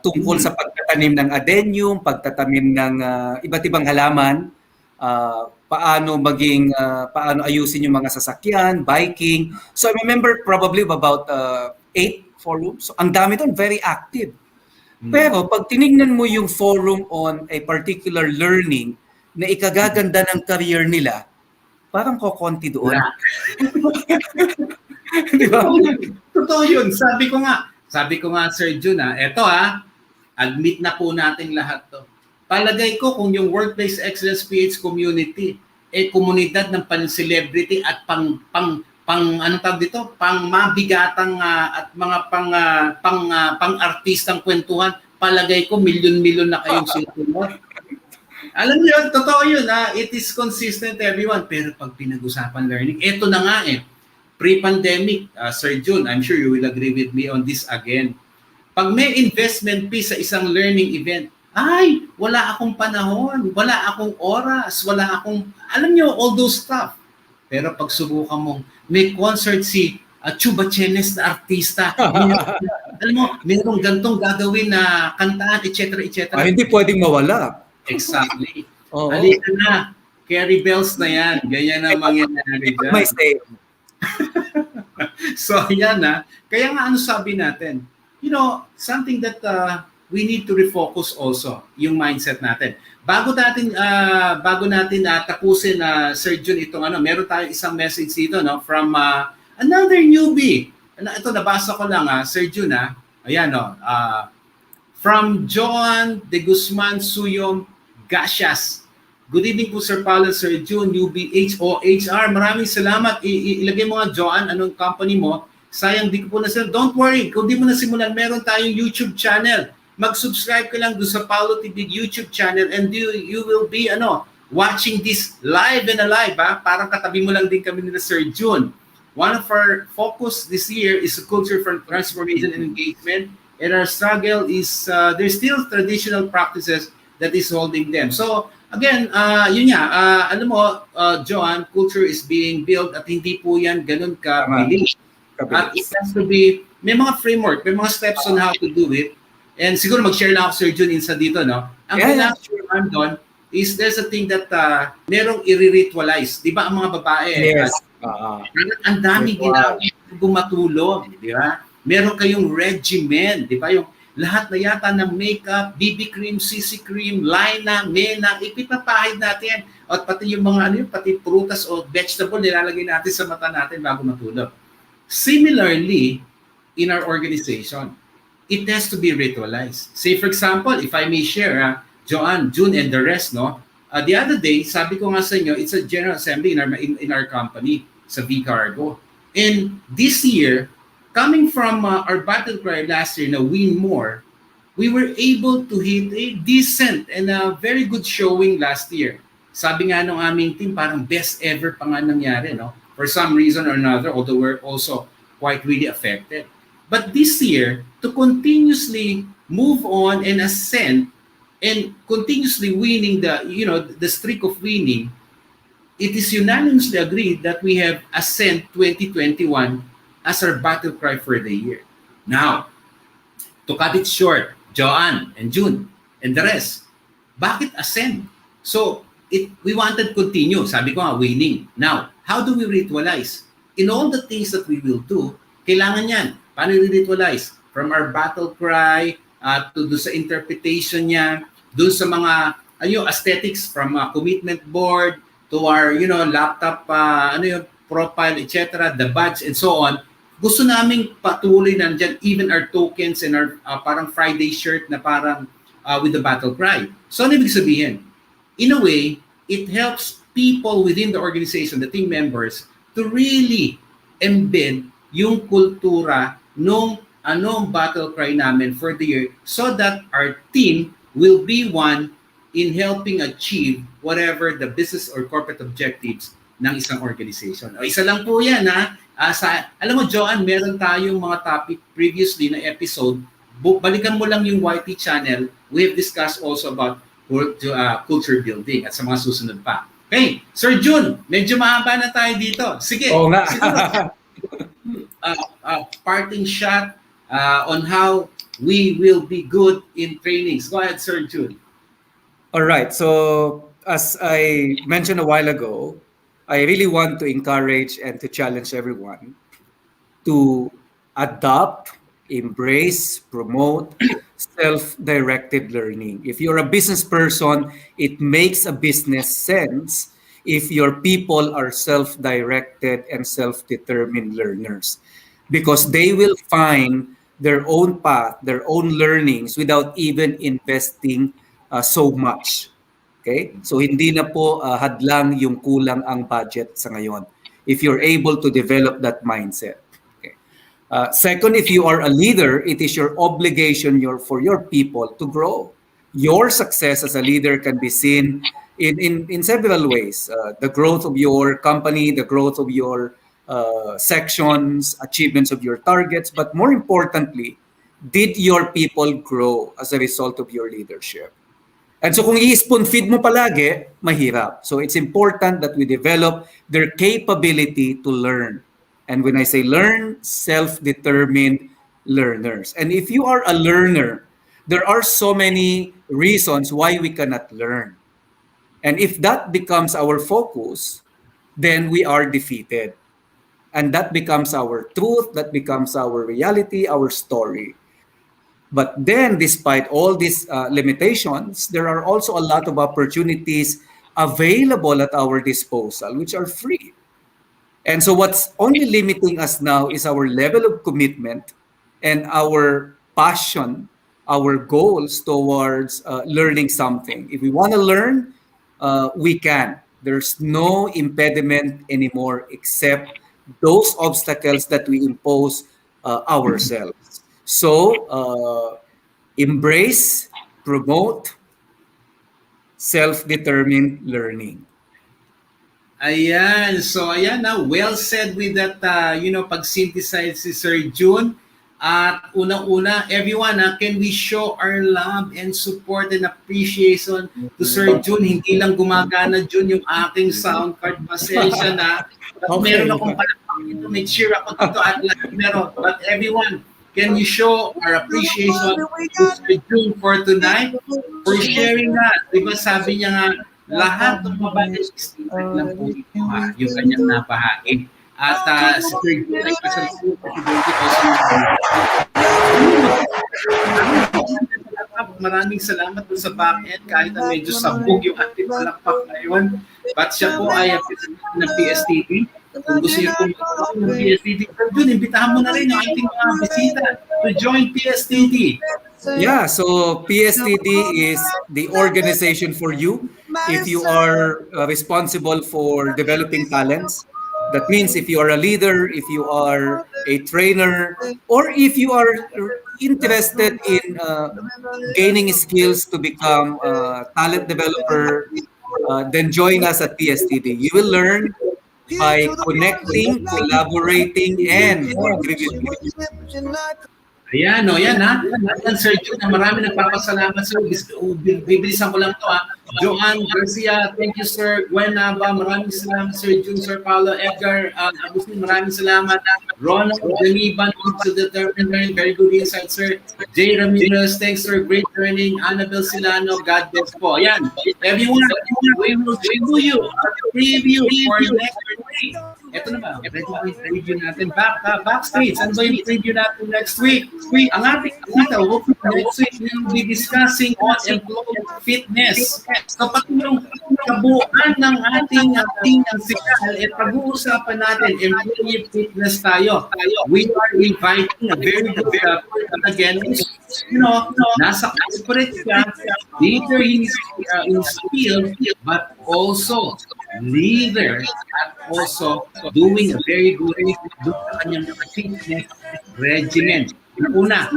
Speaker 5: tungkol sa pagtatanim ng adenium, pagtatanim ng iba't ibang halaman, paano ayusin yung mga sasakyan, biking. So I'm a member probably of about 8 forums. So ang dami doon, very active. Pero pag tinignan mo yung forum on a particular learning na ikagaganda ng career nila, parang kokonti doon.
Speaker 4: Di ba? Totoo yun. Sabi ko nga, Sir Jun, admit na po natin lahat to. Palagay ko kung yung Workplace Excellence PH community, komunidad ng pan-celebrity at anong tawag dito? Pang-mabigatang at mga pang-artistang kwentuhan, palagay ko milyon-milyon na kayong sinusunod. Alam niyo, totoo yun. It is consistent everyone. Pero pag pinag-usapan learning, eto na nga pre-pandemic, Sir Jun, I'm sure you will agree with me on this again. Pag may investment fee sa isang learning event, ay, wala akong panahon, wala akong oras, wala akong, alam nyo, all those stuff. Pero pag subukan mong may concert si Chuba Chenes na artista, alam mo, mayroong gantong gagawin na kantaan, etc., etc.
Speaker 5: Hindi pwedeng mawala.
Speaker 4: Exactly.
Speaker 5: Oo.
Speaker 4: Halika na. Carry bells na yan. Ganyan ang mangyayari dyan.
Speaker 5: May stay.
Speaker 4: So, yan na. Kaya nga ano sabi natin, something that we need to refocus also, yung mindset natin. Bago natin tapusin Sir Jun itong meron tayong isang message dito from another newbie. Ito nabasa ko lang Sir Jun Ayan from John de Guzman Suyom Gasias. Good evening po Sir Paulo, Sir Jun, newbie HOHR. Maraming salamat. Ilagay mo nga John, anong company mo? Sayang di ko po nasimulan. Don't worry, kung di mo nasimulan, meron tayong YouTube channel. Mag-subscribe ka lang doon sa Paulo Tibig YouTube channel and you will be watching this live and alive. Parang katabi mo lang din kami nila Sir Jun. One of our focus this year is a culture for transformation and engagement, and our struggle is there's still traditional practices that is holding them. So again, yun nga, alam mo, John, culture is being built at hindi po yan ganun ka-bilis. At it has to be, may mga framework, may mga steps on how to do it. And siguro mag-share lang ako, Sir Jun, insa dito, no? Ang kailangan doon is there's a thing that merong i-ritualize. Di ba ang mga babae?
Speaker 5: Yes.
Speaker 4: Ang daming ginagawa gumatulong, di ba? Meron kayong regimen, di ba? Yung lahat na yata ng makeup, BB cream, CC cream, lina, mena, ipipapahid natin. At pati yung mga pati prutas o vegetable nilalagay natin sa mata natin bago matulog. Similarly, in our organization, it has to be ritualized. Say for example, if I may share, Joanne, June, and the rest, the other day, sabi ko nga sa inyo, it's a general assembly in our company, sa V-Cargo. And this year, coming from our battle cry last year na win more, we were able to hit a decent and a very good showing last year. Sabi nga nung aming team, parang best ever pa nga nangyari, no? For some reason or another, although we're also quite really affected. But this year, to continuously move on and ascend and continuously winning the streak of winning, it is unanimously agreed that we have Ascend 2021 as our battle cry for the year. Now, to cut it short, Joanne and June and the rest, bakit Ascend? So, we wanted continue. Sabi ko nga, winning. Now, how do we ritualize? In all the things that we will do, kailangan yan. Paano i-ritualize? From our battle cry to do sa interpretation niya, doon sa mga aesthetics from commitment board to our laptop profile, etc., the badge and so on. Gusto naming patuloy nandiyan even our tokens and our parang Friday shirt na parang with the battle cry. So ano ibig sabihin? In a way, it helps people within the organization, the team members, to really embed yung kultura nung battle cry namin for the year so that our team will be one in helping achieve whatever the business or corporate objectives ng isang organization. O, isa lang po yan alam mo, Joanne, meron tayong mga topic previously na episode. Balikan mo lang yung YT channel. We have discussed also about culture building at sa mga susunod pa. Okay, Sir Jun, medyo mahaba na tayo dito. Sige.
Speaker 5: Oo nga.
Speaker 4: Parting shot on how we will be good in trainings. Go ahead, Sir Jun.
Speaker 5: All right. So, as I mentioned a while ago, I really want to encourage and to challenge everyone to adopt, embrace, promote self-directed learning. If you're a business person, it makes a business sense if your people are self-directed and self-determined learners, because they will find their own path, their own learnings without even investing so much. Okay? So hindi na po hadlang yung kulang ang budget sa ngayon if you're able to develop that mindset. Okay. Second, if you are a leader, it is your obligation for your people to grow. Your success as a leader can be seen in several ways. The growth of your company, the growth of your sections, achievements of your targets, but more importantly, did your people grow as a result of your leadership? And so kung i-spoon feed mo palagi, mahirap. So it's important that we develop their capability to learn. And when I say learn, self-determined learners. And if you are a learner, there are so many reasons why we cannot learn. And if that becomes our focus, then we are defeated. And that becomes our truth, that becomes our reality, our story. But then, despite all these limitations, there are also a lot of opportunities available at our disposal, which are free. And so what's only limiting us now is our level of commitment and our passion, our goals towards learning something. If we want to learn, we can. There's no impediment anymore except those obstacles that we impose ourselves. So embrace, promote self-determined learning.
Speaker 4: Ayan. So, ayan na. Well said with that, pag-synthesize si Sir Jun. At unang-una, everyone, can we show our love and support and appreciation to Sir Jun? Hindi lang gumagana, Jun, yung aking sound card. Pasensya na.
Speaker 5: Okay.
Speaker 4: Meron akong palakpak dito. May cheer ako dito at meron. But everyone, can you show our appreciation to Sir Jun for tonight? For sharing that. Diba sabi niya nga, lahat ng babae lang po ito, yung kanyang napahagi. At si Sir Jun ay kasal po maraming salamat po sa back-end kahit na medyo sabog yung ating palakpak ngayon. But siya po ay ng PSTV. Kung gusto niyo po ng PSTV, Jun, imbitahan mo na rin ang ating mga bisita to join PSTV.
Speaker 5: Yeah, so PSTD is the organization for you if you are responsible for developing talents. That means if you are a leader, if you are a trainer, or if you are interested in gaining skills to become a talent developer, then join us at PSTD. You will learn by connecting, collaborating, and contributing.
Speaker 4: Ayan, no, yan ha. Ayan, Sir Jun, marami nagpapasalamat sir. Bibilisan ko lang to ha. Joanne Garcia, thank you sir. Gwen Nava, maraming salamat Sir Jun, Sir Paulo, Edgar, Agustin, maraming salamat. Ronald Daniban, to the determined, very good insight sir. Jay Ramirez, thanks sir, great learning. Annabel Silano, God bless po. Ayan, everyone, we will review you a preview for next week. Ito na ba? Preview natin. Backstage. Ano ba yung preview natin next week? Ang ating kita, next week, we will be discussing on employee fitness. So, pati yung kabuuan ng ating sikal, pag-uusapan natin, employee fitness tayo. We are inviting a very good again, nasa corporate siya, leader in his field, but also leader at also doing a very good sa kanyang fitness regimen. Una,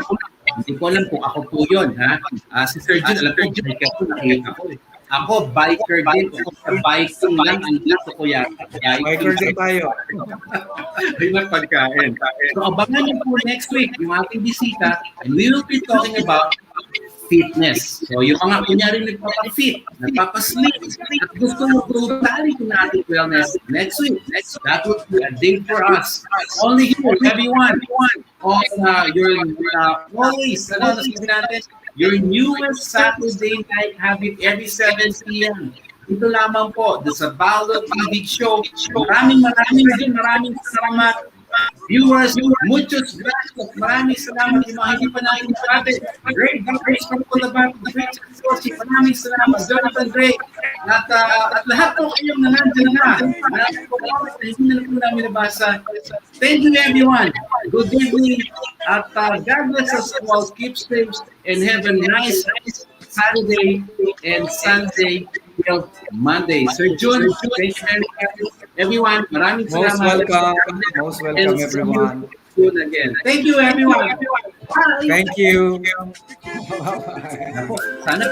Speaker 4: hindi ko alam kung ako po yun, ha? Si Sir Jun, alam ko, biker ko, nakita ko. Ako, biker din. Ako sa biking lang, ang gusto ko yata.
Speaker 5: Biker din tayo.
Speaker 4: Ay, pagkain. So, abangan niyo po next week yung ating bisita and we will be talking about fitness. So, yung mga kunyari nagpapafit, nagpapasleep, at gusto mo brutally kung natin wellness next week. That would be a day for us. Only here, everyone, on your always, nasabi natin, your newest Saturday night habit every 7 p.m. Ito lamang po, the Paulo Tibig Show. Maraming salamat. Viewers, muchos gracias. Maraming salamat. Yung mga hindi pa natin natin. Great Dr. Paulo about the Philippine Maraming salamat. Jonathan Drake. At lahat po kayong nandiyan na. Maraming po na hindi na po namin nabasa. Thank you everyone. Good evening. At God bless us all. Keep safe and have a nice Saturday and Sunday till Monday. Sir Jun, thank you everyone. Maraming salamat.
Speaker 5: Most welcome everyone.
Speaker 4: Soon again. Thank you everyone. Bye.
Speaker 5: Thank you.
Speaker 4: Sana